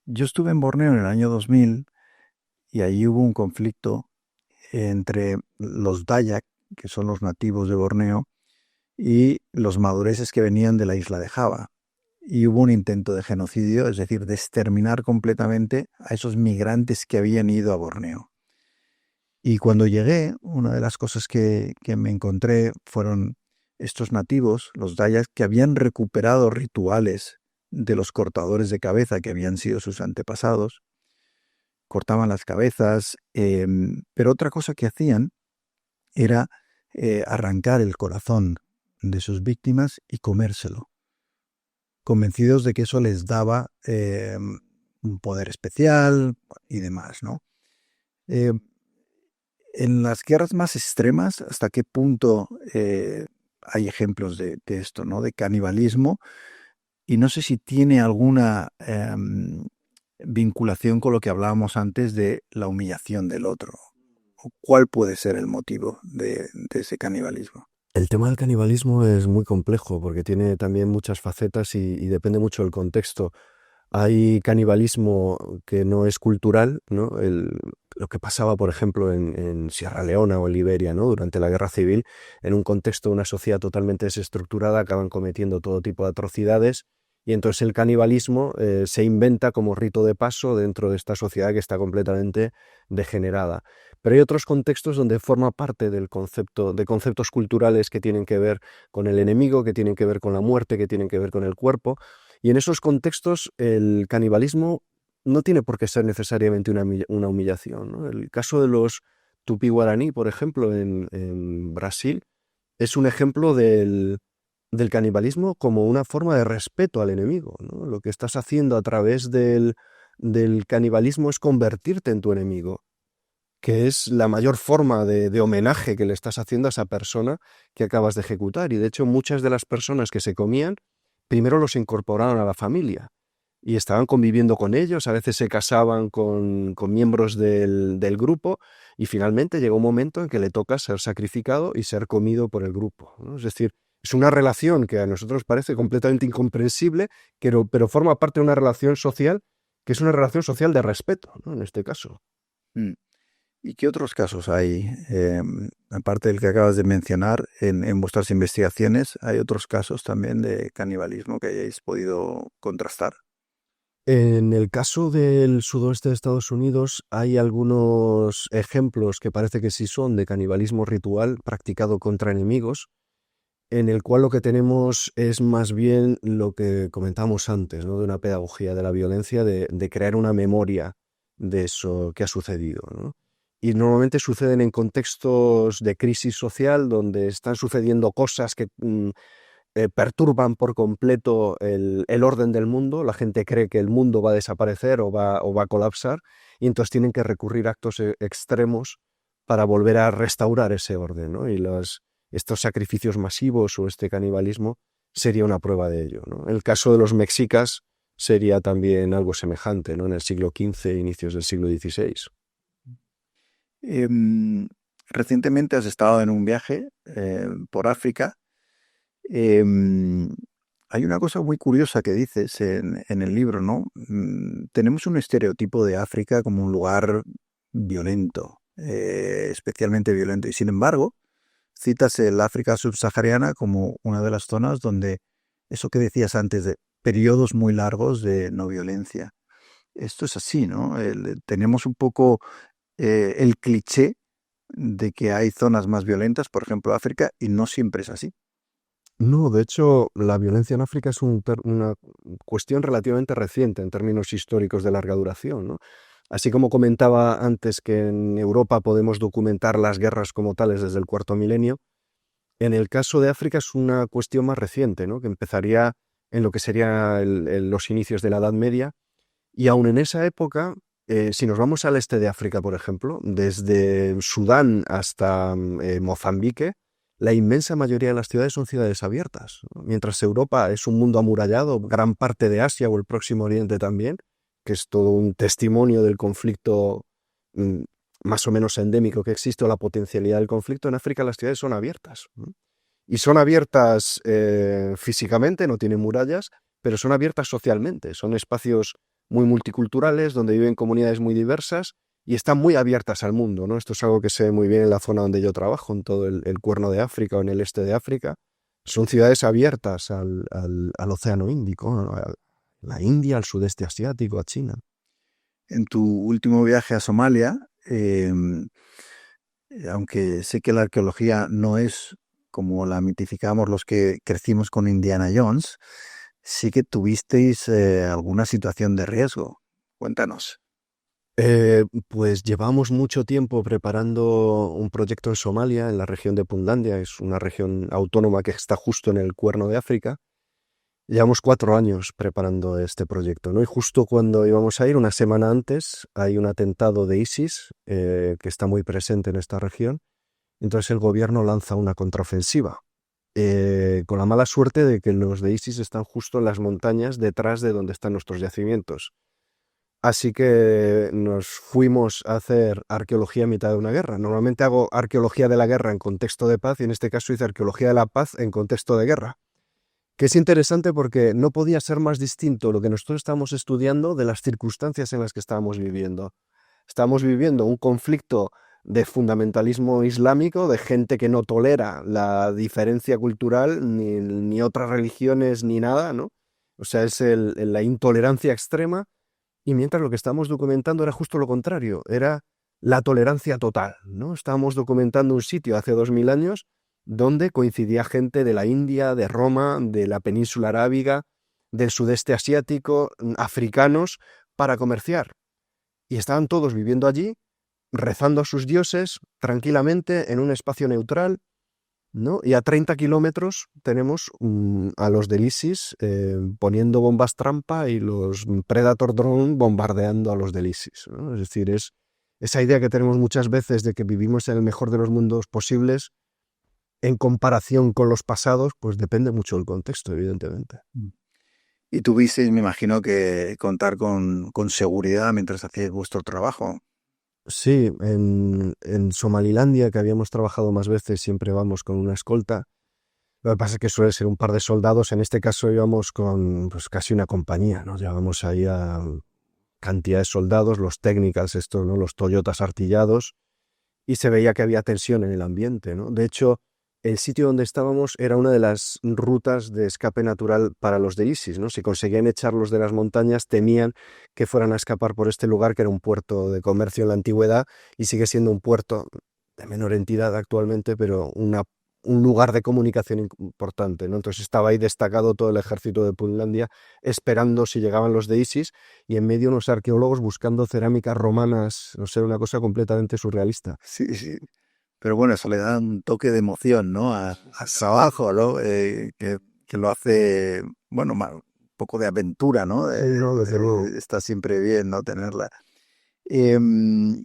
Yo estuve en Borneo en el año 2000 y allí hubo un conflicto entre los Dayak, que son los nativos de Borneo, y los madureses que venían de la isla de Java. Y hubo un intento de genocidio, es decir, de exterminar completamente a esos migrantes que habían ido a Borneo. Y cuando llegué, una de las cosas que me encontré fueron estos nativos, los Dayak, que habían recuperado rituales de los cortadores de cabeza que habían sido sus antepasados. Cortaban las cabezas, pero otra cosa que hacían era arrancar el corazón de sus víctimas y comérselo, convencidos de que eso les daba un poder especial y demás, ¿no? Eh, en las guerras más extremas, ¿hasta qué punto hay ejemplos de esto, ¿no? De canibalismo? Y no sé si tiene alguna vinculación con lo que hablábamos antes de la humillación del otro. ¿Cuál puede ser el motivo de ese canibalismo? El tema del canibalismo es muy complejo porque tiene también muchas facetas y depende mucho del contexto. Hay canibalismo que no es cultural, ¿no? Lo que pasaba, por ejemplo, en Sierra Leona o en Liberia, ¿no? Durante la guerra civil, en un contexto de una sociedad totalmente desestructurada, acaban cometiendo todo tipo de atrocidades y entonces el canibalismo se inventa como rito de paso dentro de esta sociedad que está completamente degenerada. Pero hay otros contextos donde forma parte del concepto, de conceptos culturales que tienen que ver con el enemigo, que tienen que ver con la muerte, que tienen que ver con el cuerpo. Y en esos contextos el canibalismo no tiene por qué ser necesariamente una humillación, ¿no? El caso de los tupí guaraní, por ejemplo, en Brasil, es un ejemplo del canibalismo como una forma de respeto al enemigo, ¿no? Lo que estás haciendo a través del canibalismo es convertirte en tu enemigo, que es la mayor forma de homenaje que le estás haciendo a esa persona que acabas de ejecutar. Y de hecho muchas de las personas que se comían primero los incorporaron a la familia y estaban conviviendo con ellos, a veces se casaban con miembros del grupo y finalmente llegó un momento en que le toca ser sacrificado y ser comido por el grupo, ¿no? Es decir, es una relación que a nosotros parece completamente incomprensible, pero forma parte de una relación social que es una relación social de respeto, ¿no? En este caso. Mm. ¿Y qué otros casos hay? Aparte del que acabas de mencionar, en vuestras investigaciones, ¿hay otros casos también de canibalismo que hayáis podido contrastar? En el caso del sudoeste de Estados Unidos hay algunos ejemplos que parece que sí son de canibalismo ritual practicado contra enemigos, en el cual lo que tenemos es más bien lo que comentamos antes, ¿no? De una pedagogía de la violencia, de crear una memoria de eso que ha sucedido, ¿no? Y normalmente suceden en contextos de crisis social donde están sucediendo cosas que perturban por completo el orden del mundo. La gente cree que el mundo va a desaparecer o va a colapsar y entonces tienen que recurrir a actos extremos para volver a restaurar ese orden, ¿no? Y estos sacrificios masivos o este canibalismo sería una prueba de ello, ¿no? El caso de los mexicas sería también algo semejante, ¿no? En el siglo XV, inicios del siglo XVI. Em, Recientemente has estado en un viaje por África. Em, Hay una cosa muy curiosa que dices en el libro, ¿no? Tenemos un estereotipo de África como un lugar violento, especialmente violento. Y sin embargo, citas el África subsahariana como una de las zonas donde eso que decías antes de periodos muy largos de no violencia. esto es así, ¿no? Tenemos un poco el cliché de que hay zonas más violentas, por ejemplo África, y no siempre es así. No, de hecho, la violencia en África es una cuestión relativamente reciente en términos históricos de larga duración, ¿no? Así como comentaba antes que en Europa podemos documentar las guerras como tales desde el cuarto milenio, en el caso de África es una cuestión más reciente, ¿no? Que empezaría en lo que serían los inicios de la Edad Media. Y aún en esa época, si nos vamos al este de África, por ejemplo, desde Sudán hasta Mozambique, la inmensa mayoría de las ciudades son ciudades abiertas, ¿no? Mientras Europa es un mundo amurallado, gran parte de Asia o el Próximo Oriente también, que es todo un testimonio del conflicto mm, más o menos endémico que existe o la potencialidad del conflicto, en África las ciudades son abiertas, ¿no? Y son abiertas físicamente, no tienen murallas, pero son abiertas socialmente, son espacios muy multiculturales, donde viven comunidades muy diversas y están muy abiertas al mundo, ¿no? Esto es algo que se ve muy bien en la zona donde yo trabajo, en todo el Cuerno de África o en el este de África. Son ciudades abiertas al Océano Índico, ¿no? A la India, al sudeste asiático, a China. En tu último viaje a Somalia, aunque sé que la arqueología no es como la mitificamos los que crecimos con Indiana Jones, sí que tuvisteis alguna situación de riesgo. Cuéntanos. Pues llevamos mucho tiempo preparando un proyecto en Somalia, en la región de Puntlandia, es una región autónoma que está justo en el Cuerno de África. Llevamos 4 años preparando este proyecto, ¿no? Y justo cuando íbamos a ir, una semana antes, hay un atentado de ISIS que está muy presente en esta región. Entonces el gobierno lanza una contraofensiva, con la mala suerte de que los de ISIS están justo en las montañas detrás de donde están nuestros yacimientos. Así que nos fuimos a hacer arqueología a mitad de una guerra. Normalmente hago arqueología de la guerra en contexto de paz y en este caso hice arqueología de la paz en contexto de guerra. Que es interesante porque no podía ser más distinto lo que nosotros estábamos estudiando de las circunstancias en las que estábamos viviendo. Estábamos viviendo un conflicto de fundamentalismo islámico, de gente que no tolera la diferencia cultural, ni otras religiones, ni nada, ¿no? O sea, es la intolerancia extrema, y mientras lo que estábamos documentando era justo lo contrario, era la tolerancia total, ¿no? Estábamos documentando un sitio hace 2000 años donde coincidía gente de la India, de Roma, de la península arábiga, del sudeste asiático, africanos, para comerciar. Y estaban todos viviendo allí, rezando a sus dioses tranquilamente en un espacio neutral, ¿no? Y a 30 kilómetros tenemos a los del ISIS poniendo bombas trampa y los Predator Drone bombardeando a los del ISIS, ¿no? Es decir, es esa idea que tenemos muchas veces de que vivimos en el mejor de los mundos posibles en comparación con los pasados, pues depende mucho del contexto, evidentemente. Y tuvisteis, me imagino, que contar con seguridad mientras hacíais vuestro trabajo. Sí, en Somalilandia, que habíamos trabajado más veces, siempre vamos con una escolta. Lo que pasa es que suele ser un par de soldados. En este caso íbamos con pues, casi una compañía, ¿no? Llevamos ahí a cantidad de soldados, los technicals, estos, ¿no? Los Toyotas artillados, y se veía que había tensión en el ambiente, ¿no? De hecho, el sitio donde estábamos era una de las rutas de escape natural para los de ISIS, ¿no? Si conseguían echarlos de las montañas, temían que fueran a escapar por este lugar, que era un puerto de comercio en la antigüedad y sigue siendo un puerto de menor entidad actualmente, pero un lugar de comunicación importante, ¿no? Entonces estaba ahí destacado todo el ejército de Puntlandia esperando si llegaban los de ISIS, y en medio unos arqueólogos buscando cerámicas romanas, no sé, una cosa completamente surrealista. Sí, sí. Pero bueno, eso le da un toque de emoción, ¿no? A trabajo, ¿no? Que lo hace, bueno, un poco de aventura, ¿no? Sí, no, desde luego. Está siempre bien, ¿no? Tenerla. Em,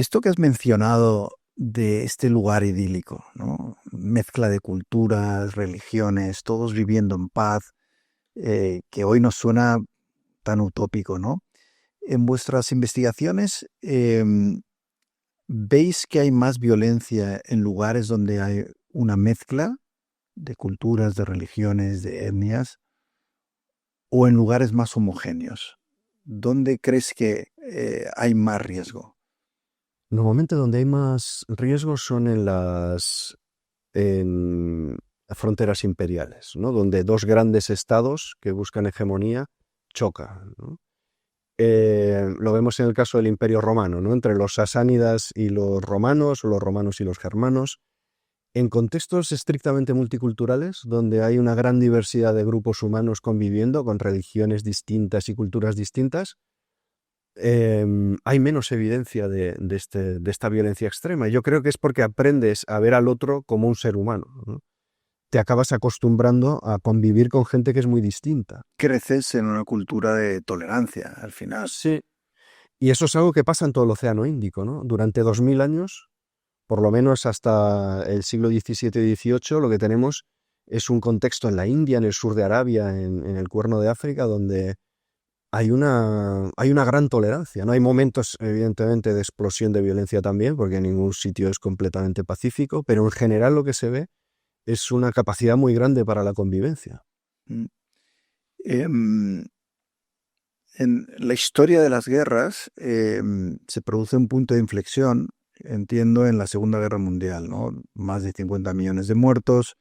Esto que has mencionado de este lugar idílico, ¿no? Mezcla de culturas, religiones, todos viviendo en paz, que hoy nos suena tan utópico, ¿no? En vuestras investigaciones, ¿veis que hay más violencia en lugares donde hay una mezcla de culturas, de religiones, de etnias, o en lugares más homogéneos? ¿Dónde crees que hay más riesgo? Normalmente donde hay más riesgos son en fronteras imperiales, ¿no? Donde dos grandes estados que buscan hegemonía choca, ¿no? Lo vemos en el caso del Imperio Romano, ¿no? Entre los sasánidas y los romanos, o los romanos y los germanos. En contextos estrictamente multiculturales, donde hay una gran diversidad de grupos humanos conviviendo con religiones distintas y culturas distintas, hay menos evidencia de esta violencia extrema. Yo creo que es porque aprendes a ver al otro como un ser humano, ¿no? Te acabas acostumbrando a convivir con gente que es muy distinta. Creces en una cultura de tolerancia, al final. Sí. Y eso es algo que pasa en todo el Océano Índico, ¿no? Durante 2000 años, por lo menos hasta el siglo XVII y XVIII, lo que tenemos es un contexto en la India, en el sur de Arabia, en el Cuerno de África, donde hay una gran tolerancia, ¿no? Hay momentos, evidentemente, de explosión de violencia también, porque ningún sitio es completamente pacífico, pero en general lo que se ve es una capacidad muy grande para la convivencia. Mm. En la historia de las guerras se produce un punto de inflexión, entiendo, en la Segunda Guerra Mundial, ¿no? Más de 50 millones de muertos.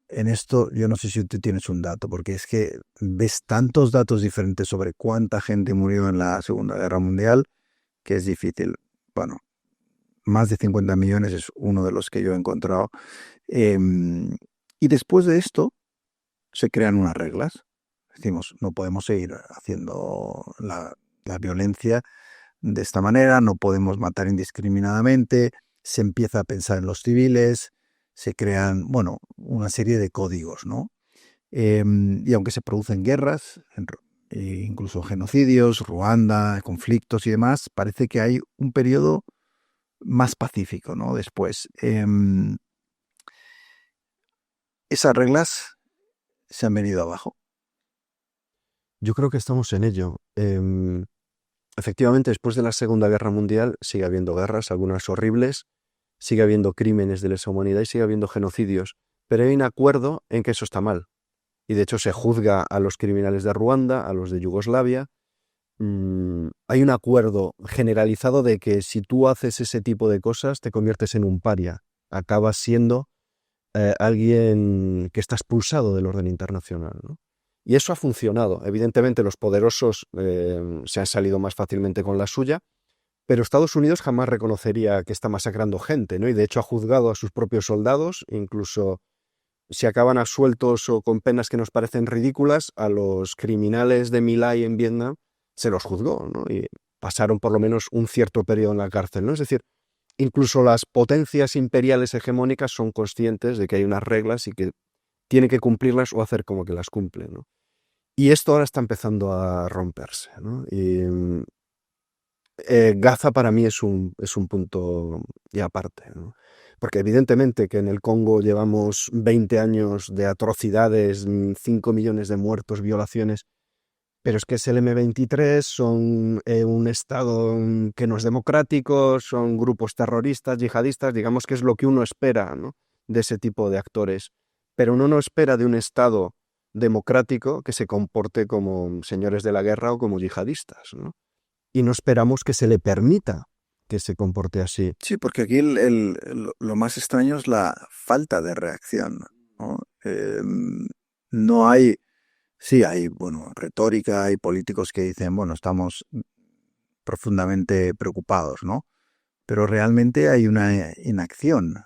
En esto yo no sé si tú tienes un dato, porque es que ves tantos datos diferentes sobre cuánta gente murió en la Segunda Guerra Mundial que es difícil. Bueno, más de 50 millones es uno de los que yo he encontrado. Y después de esto se crean unas reglas. Decimos, no podemos seguir haciendo la violencia de esta manera, no podemos matar indiscriminadamente, se empieza a pensar en los civiles, se crean, bueno, una serie de códigos, ¿no? Y aunque se producen guerras, incluso genocidios, Ruanda, conflictos y demás, parece que hay un periodo más pacífico, ¿no? Después, esas reglas se han venido abajo. Yo creo que estamos en ello. Efectivamente, después de la Segunda Guerra Mundial sigue habiendo guerras, algunas horribles, sigue habiendo crímenes de lesa humanidad y sigue habiendo genocidios, pero hay un acuerdo en que eso está mal. Y de hecho se juzga a los criminales de Ruanda, a los de Yugoslavia. Hay un acuerdo generalizado de que si tú haces ese tipo de cosas te conviertes en un paria, acabas siendo alguien que está expulsado del orden internacional, ¿no? Y eso ha funcionado. Evidentemente los poderosos se han salido más fácilmente con la suya, pero Estados Unidos jamás reconocería que está masacrando gente, ¿no? Y de hecho ha juzgado a sus propios soldados, incluso si acaban absueltos o con penas que nos parecen ridículas, a los criminales de My Lai en Vietnam se los juzgó, ¿no? Y pasaron por lo menos un cierto periodo en la cárcel, ¿no? Es decir, incluso las potencias imperiales hegemónicas son conscientes de que hay unas reglas y que tienen que cumplirlas o hacer como que las cumplen, ¿no? Y esto ahora está empezando a romperse, ¿no? Y Gaza para mí es un punto y aparte, ¿no? Porque evidentemente que en el Congo llevamos 20 años de atrocidades, 5 millones de muertos, violaciones, pero es que es el M23, son un Estado que no es democrático, son grupos terroristas, yihadistas, digamos que es lo que uno espera, ¿no? De ese tipo de actores. Pero uno no espera de un Estado democrático que se comporte como señores de la guerra o como yihadistas, ¿no? Y no esperamos que se le permita que se comporte así. Sí, porque aquí lo más extraño es la falta de reacción, ¿no? No hay, sí, hay, bueno, retórica, hay políticos que dicen, bueno, estamos profundamente preocupados, ¿no? Pero realmente hay una inacción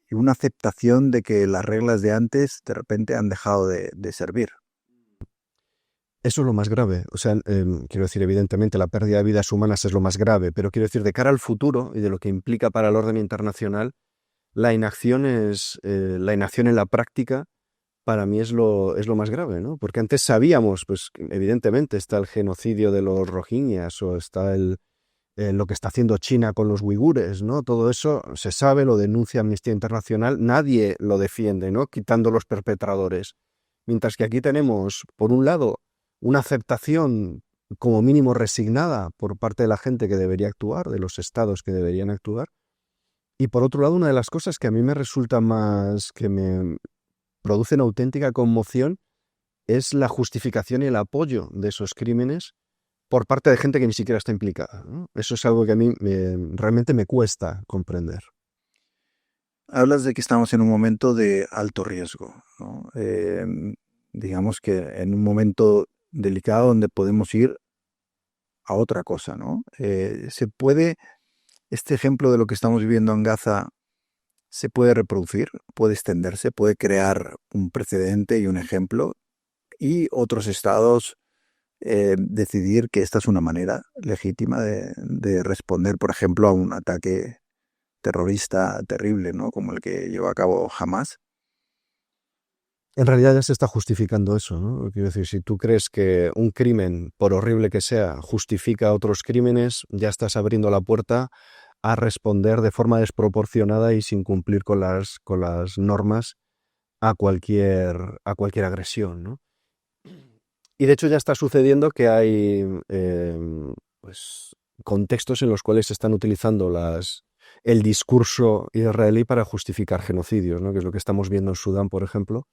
y una aceptación de que las reglas de antes de repente han dejado de servir. Eso es lo más grave. O sea, quiero decir, evidentemente la pérdida de vidas humanas es lo más grave, pero quiero decir, de cara al futuro y de lo que implica para el orden internacional, la inacción en la práctica para mí es lo más grave, ¿no? Porque antes sabíamos, pues evidentemente está el genocidio de los rohingyas o está lo que está haciendo China con los uigures, ¿no? Todo eso se sabe, lo denuncia Amnistía Internacional, nadie lo defiende, ¿no? Quitando los perpetradores. Mientras que aquí tenemos, por un lado, una aceptación como mínimo resignada por parte de la gente que debería actuar, de los estados que deberían actuar, y por otro lado, una de las cosas que a mí me resulta más, que me producen auténtica conmoción, es la justificación y el apoyo de esos crímenes por parte de gente que ni siquiera está implicada, ¿no? Eso es algo que a mí realmente me cuesta comprender. Hablas de que estamos en un momento de alto riesgo, ¿no? digamos que en un momento delicado donde podemos ir a otra cosa, ¿no? Este ejemplo de lo que estamos viviendo en Gaza se puede reproducir, puede extenderse, puede crear un precedente y un ejemplo, y otros estados decidir que esta es una manera legítima de responder, por ejemplo, a un ataque terrorista terrible, ¿no? Como el que llevó a cabo Hamas. En realidad ya se está justificando eso, ¿no? Quiero decir, si tú crees que un crimen, por horrible que sea, justifica otros crímenes, ya estás abriendo la puerta a responder de forma desproporcionada y sin cumplir con las normas a cualquier agresión, ¿no? Y de hecho ya está sucediendo que hay pues, contextos en los cuales se están utilizando el discurso israelí para justificar genocidios, ¿no? Que es lo que estamos viendo en Sudán, por ejemplo.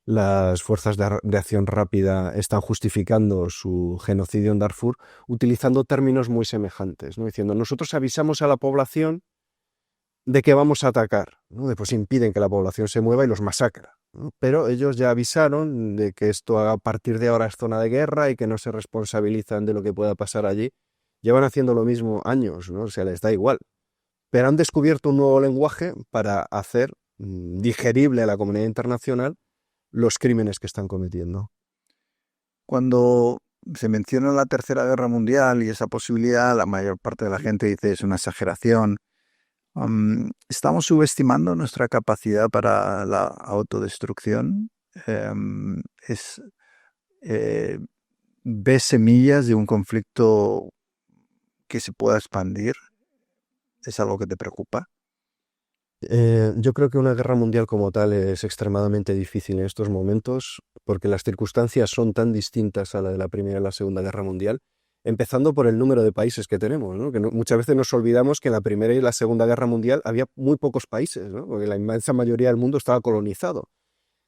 Las fuerzas de acción rápida están justificando su genocidio en Darfur utilizando términos muy semejantes, ¿no? Diciendo, nosotros avisamos a la población de que vamos a atacar, ¿no? Después impiden que la población se mueva y los masacra, ¿no? Pero ellos ya avisaron de que esto a partir de ahora es zona de guerra y que no se responsabilizan de lo que pueda pasar allí. Llevan haciendo lo mismo años, ¿no? O sea, les da igual. Pero han descubierto un nuevo lenguaje para hacer digerible a la comunidad internacional los crímenes que están cometiendo. Cuando se menciona la Tercera Guerra Mundial y esa posibilidad, la mayor parte de la gente dice es una exageración. ¿Estamos subestimando nuestra capacidad para la autodestrucción? Es, eh, ¿Ves semillas de un conflicto que se pueda expandir? ¿Es algo que te preocupa? Yo creo que una guerra mundial como tal es extremadamente difícil en estos momentos porque las circunstancias son tan distintas a la de la Primera y la Segunda Guerra Mundial, empezando por el número de países que tenemos, ¿no? Que muchas veces nos olvidamos que en la Primera y la Segunda Guerra Mundial había muy pocos países, ¿no? Porque la inmensa mayoría del mundo estaba colonizado.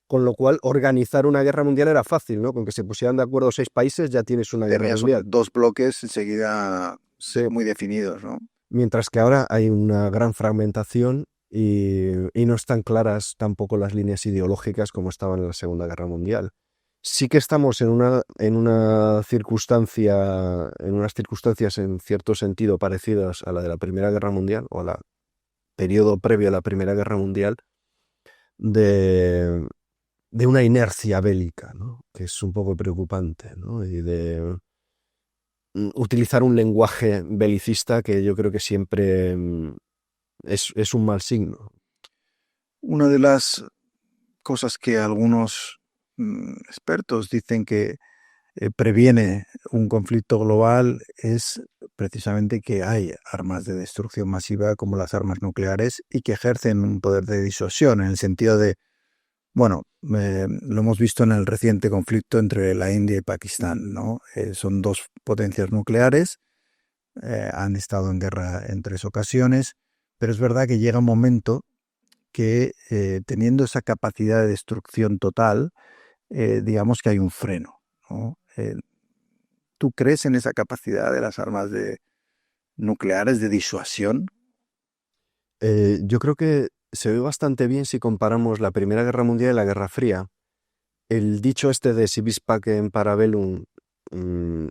Con lo cual, organizar una guerra mundial era fácil, ¿no? Con que se pusieran de acuerdo 6 países ya tienes una guerra Tenías mundial. dos bloques enseguida Sí. muy definidos, ¿no? Mientras que ahora hay una gran fragmentación y no están claras tampoco las líneas ideológicas como estaban en la Segunda Guerra Mundial. Sí que estamos en unas circunstancias en cierto sentido parecidas a la de la Primera Guerra Mundial o al periodo previo a la Primera Guerra Mundial de, de una inercia bélica, ¿no? Que es un poco preocupante, ¿no? Y de utilizar un lenguaje belicista que yo creo que siempre es un mal signo. Una de las cosas que algunos expertos dicen que previene un conflicto global es precisamente que hay armas de destrucción masiva como las armas nucleares y que ejercen un poder de disuasión en el sentido de, bueno, lo hemos visto en el reciente conflicto entre la India y Pakistán, ¿no? Son dos potencias nucleares, han estado en guerra en 3 ocasiones, pero es verdad que llega un momento que teniendo esa capacidad de destrucción total, digamos que hay un freno, ¿no? ¿Tú crees en esa capacidad de las armas nucleares de disuasión? Yo creo que se ve bastante bien si comparamos la Primera Guerra Mundial y la Guerra Fría. El dicho este de si vis pacem para bellum, mm,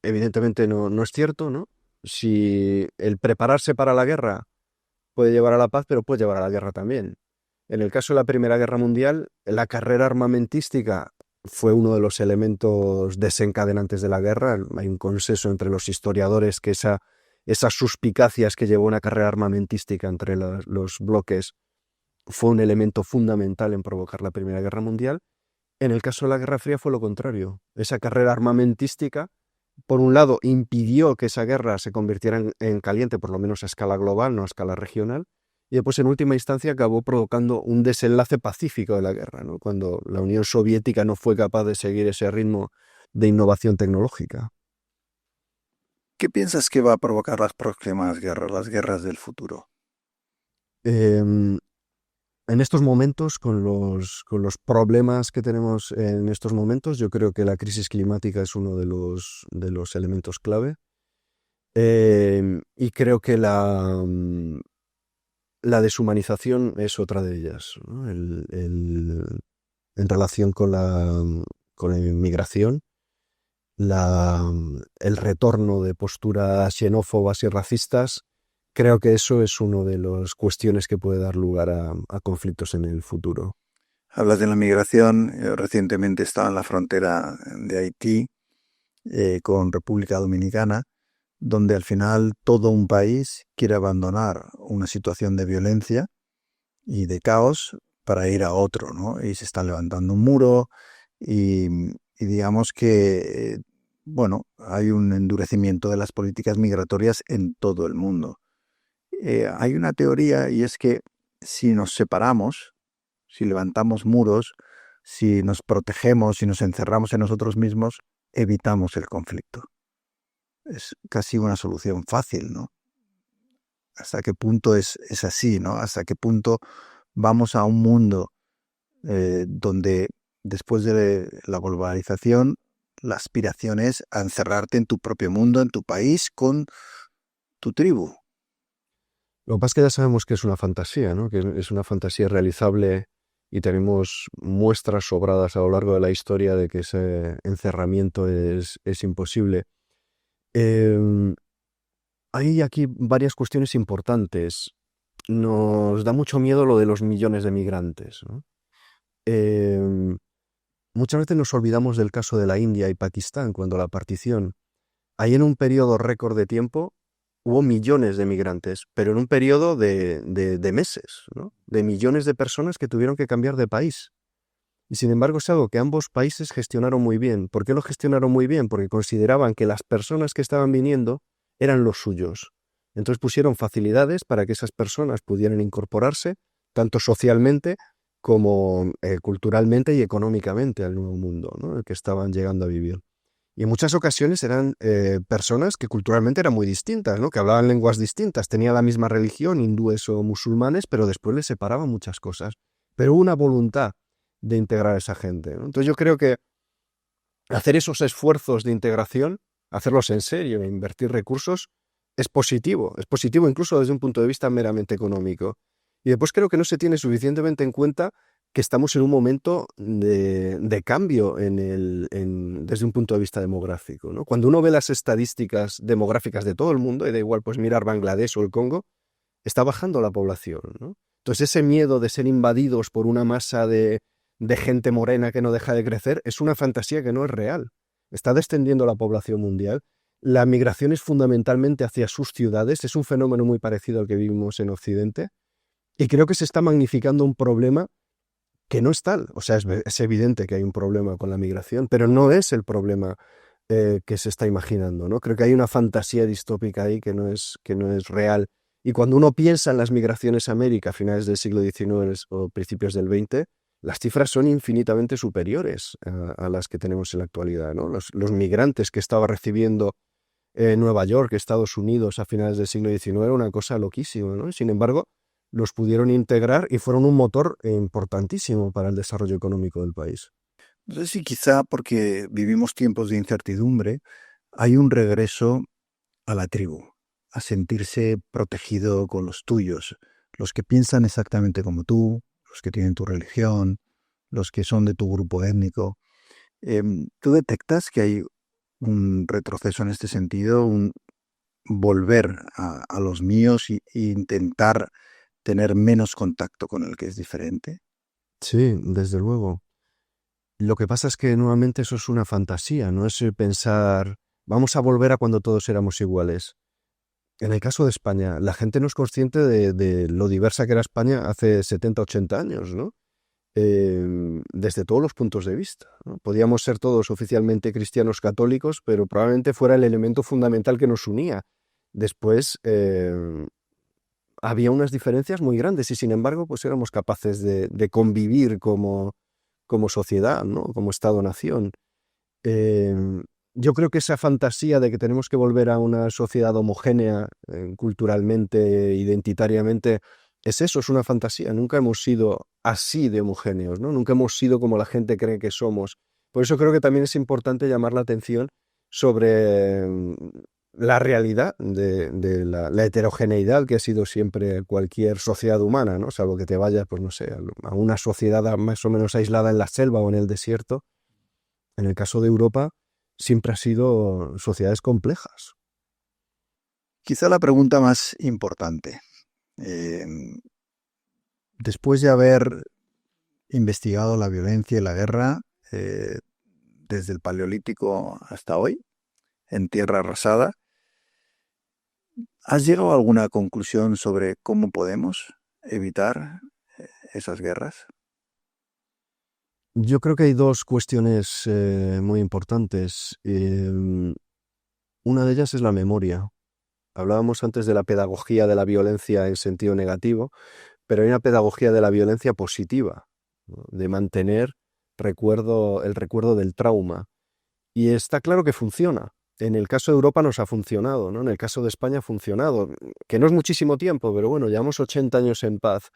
evidentemente no es cierto, ¿no? Si el prepararse para la guerra puede llevar a la paz, pero puede llevar a la guerra también. En el caso de la Primera Guerra Mundial, la carrera armamentística fue uno de los elementos desencadenantes de la guerra. Hay un consenso entre los historiadores que esas suspicacias que llevó una carrera armamentística entre los bloques fue un elemento fundamental en provocar la Primera Guerra Mundial. En el caso de la Guerra Fría fue lo contrario. Esa carrera armamentística, por un lado, impidió que esa guerra se convirtiera en caliente, por lo menos a escala global, no a escala regional, y después, en última instancia, acabó provocando un desenlace pacífico de la guerra, ¿no? Cuando la Unión Soviética no fue capaz de seguir ese ritmo de innovación tecnológica. ¿Qué piensas que va a provocar las próximas guerras, las guerras del futuro? En estos momentos, con los problemas que tenemos en estos momentos, yo creo que la crisis climática es uno de los elementos clave. Y creo que la deshumanización es otra de ellas, ¿no? en relación con la inmigración, el retorno de posturas xenófobas y racistas. Creo que eso es una de las cuestiones que puede dar lugar a conflictos en el futuro. Hablas de la migración. Recientemente estaba en la frontera de Haití con República Dominicana, donde al final todo un país quiere abandonar una situación de violencia y de caos para ir a otro, ¿no? Y se está levantando un muro y, y digamos que, bueno, hay un endurecimiento de las políticas migratorias en todo el mundo. Hay una teoría y es que si nos separamos, si levantamos muros, si nos protegemos, si nos encerramos en nosotros mismos, evitamos el conflicto. Es casi una solución fácil, ¿no? ¿Hasta qué punto es así, ¿no? ¿Hasta qué punto vamos a un mundo donde después de la globalización la aspiración es a encerrarte en tu propio mundo, en tu país, con tu tribu? Lo que pasa es que ya sabemos que es una fantasía, ¿no? Que es una fantasía realizable y tenemos muestras sobradas a lo largo de la historia de que ese encerramiento es imposible. Eh, Hay aquí varias cuestiones importantes. Nos da mucho miedo lo de los millones de migrantes, ¿no? Eh, Muchas veces nos olvidamos del caso de la India y Pakistán cuando la partición. Ahí en un periodo récord de tiempo hubo millones de migrantes, pero en un periodo de meses, ¿no? De millones de personas que tuvieron que cambiar de país. Y sin embargo es algo que ambos países gestionaron muy bien. ¿Por qué lo gestionaron muy bien? Porque consideraban que las personas que estaban viniendo eran los suyos. Entonces pusieron facilidades para que esas personas pudieran incorporarse, tanto socialmente como culturalmente y económicamente al nuevo mundo, ¿no?, en el que estaban llegando a vivir. Y en muchas ocasiones eran personas que culturalmente eran muy distintas, ¿no?, que hablaban lenguas distintas, tenían la misma religión, hindúes o musulmanes, pero después les separaban muchas cosas. Pero hubo una voluntad de integrar a esa gente, ¿no? Entonces yo creo que hacer esos esfuerzos de integración, hacerlos en serio e invertir recursos, es positivo incluso desde un punto de vista meramente económico. Y después creo que no se tiene suficientemente en cuenta que estamos en un momento de cambio desde un punto de vista demográfico, ¿no? Cuando uno ve las estadísticas demográficas de todo el mundo, y da igual pues mirar Bangladesh o el Congo, está bajando la población, ¿no? Entonces ese miedo de ser invadidos por una masa de gente morena que no deja de crecer es una fantasía que no es real. Está descendiendo la población mundial. La migración es fundamentalmente hacia sus ciudades. Es un fenómeno muy parecido al que vivimos en Occidente. Y creo que se está magnificando un problema que no es tal. O sea, es evidente que hay un problema con la migración, pero no es el problema que se está imaginando, ¿no? Creo que hay una fantasía distópica ahí que no es real. Y cuando uno piensa en las migraciones a América a finales del siglo XIX o principios del XX, las cifras son infinitamente superiores a las que tenemos en la actualidad, ¿no? Los migrantes que estaba recibiendo Nueva York, Estados Unidos a finales del siglo XIX, era una cosa loquísima, ¿no? Sin embargo, los pudieron integrar y fueron un motor importantísimo para el desarrollo económico del país. No sé si quizá porque vivimos tiempos de incertidumbre, hay un regreso a la tribu, a sentirse protegido con los tuyos, los que piensan exactamente como tú, los que tienen tu religión, los que son de tu grupo étnico. ¿Tú detectas que hay un retroceso en este sentido, un volver a los míos y intentar tener menos contacto con el que es diferente? Sí, desde luego. Lo que pasa es que nuevamente eso es una fantasía, no es pensar, vamos a volver a cuando todos éramos iguales. En el caso de España, la gente no es consciente de lo diversa que era España hace 70, 80 años, ¿no? Desde todos los puntos de vista, ¿no? Podíamos ser todos oficialmente cristianos católicos, pero probablemente fuera el elemento fundamental que nos unía. Después había unas diferencias muy grandes y sin embargo pues éramos capaces de convivir como sociedad, ¿no?, como Estado-nación. Eh, yo creo que esa fantasía de que tenemos que volver a una sociedad homogénea culturalmente, identitariamente, es eso, es una fantasía. Nunca hemos sido así de homogéneos, ¿no? Nunca hemos sido como la gente cree que somos. Por eso creo que también es importante llamar la atención sobre la realidad de la heterogeneidad que ha sido siempre cualquier sociedad humana, ¿no? Salvo que te vayas, pues no sé, a una sociedad más o menos aislada en la selva o en el desierto. En el caso de Europa, siempre ha sido sociedades complejas. Quizá la pregunta más importante, eh, después de haber investigado la violencia y la guerra desde el Paleolítico hasta hoy, en tierra arrasada, ¿has llegado a alguna conclusión sobre cómo podemos evitar esas guerras? Yo creo que hay dos cuestiones muy importantes. Una de ellas es la memoria. Hablábamos antes de la pedagogía de la violencia en sentido negativo, pero hay una pedagogía de la violencia positiva, ¿no? De mantener el recuerdo del trauma. Y está claro que funciona. En el caso de Europa nos ha funcionado, ¿no? En el caso de España ha funcionado, que no es muchísimo tiempo, pero bueno, llevamos 80 años en paz.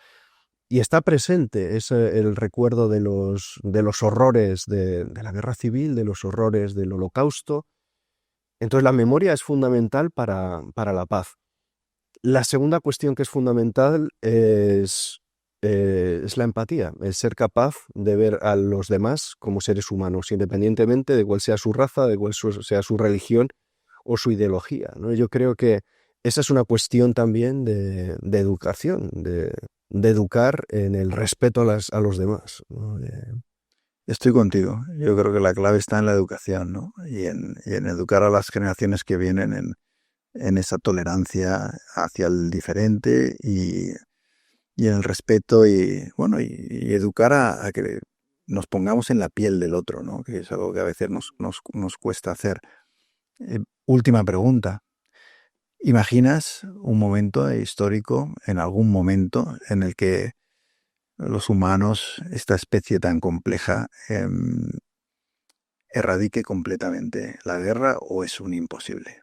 Y está presente el recuerdo de los horrores de la guerra civil, de los horrores del Holocausto. Entonces la memoria es fundamental para la paz. La segunda cuestión que es fundamental es la empatía, el ser capaz de ver a los demás como seres humanos, independientemente de cuál sea su raza, de cuál sea su religión o su ideología, ¿no? Yo creo que esa es una cuestión también de educación, de educar en el respeto a los demás, ¿no? Estoy contigo. Yo creo que la clave está en la educación, ¿no? Y en educar a las generaciones que vienen en esa tolerancia hacia el diferente y en el respeto y, bueno, y educar a que nos pongamos en la piel del otro, ¿no? Que es algo que a veces nos cuesta hacer. Última pregunta. ¿Imaginas un momento histórico, en algún momento, en el que los humanos, esta especie tan compleja, erradique completamente la guerra o es un imposible?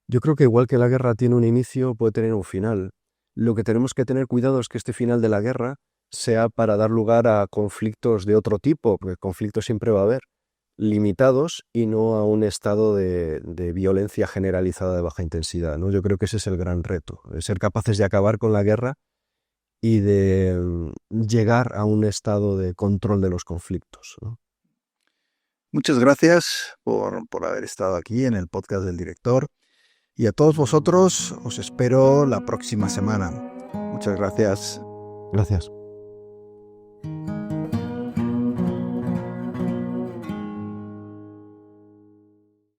Yo creo que igual que la guerra tiene un inicio, puede tener un final. Lo que tenemos que tener cuidado es que este final de la guerra sea para dar lugar a conflictos de otro tipo, porque conflictos siempre va a haber, limitados y no a un estado de violencia generalizada de baja intensidad, ¿no? Yo creo que ese es el gran reto, ser capaces de acabar con la guerra y de llegar a un estado de control de los conflictos, ¿no? Muchas gracias por haber estado aquí en el podcast del director. Y a todos vosotros os espero la próxima semana. Muchas gracias. Gracias.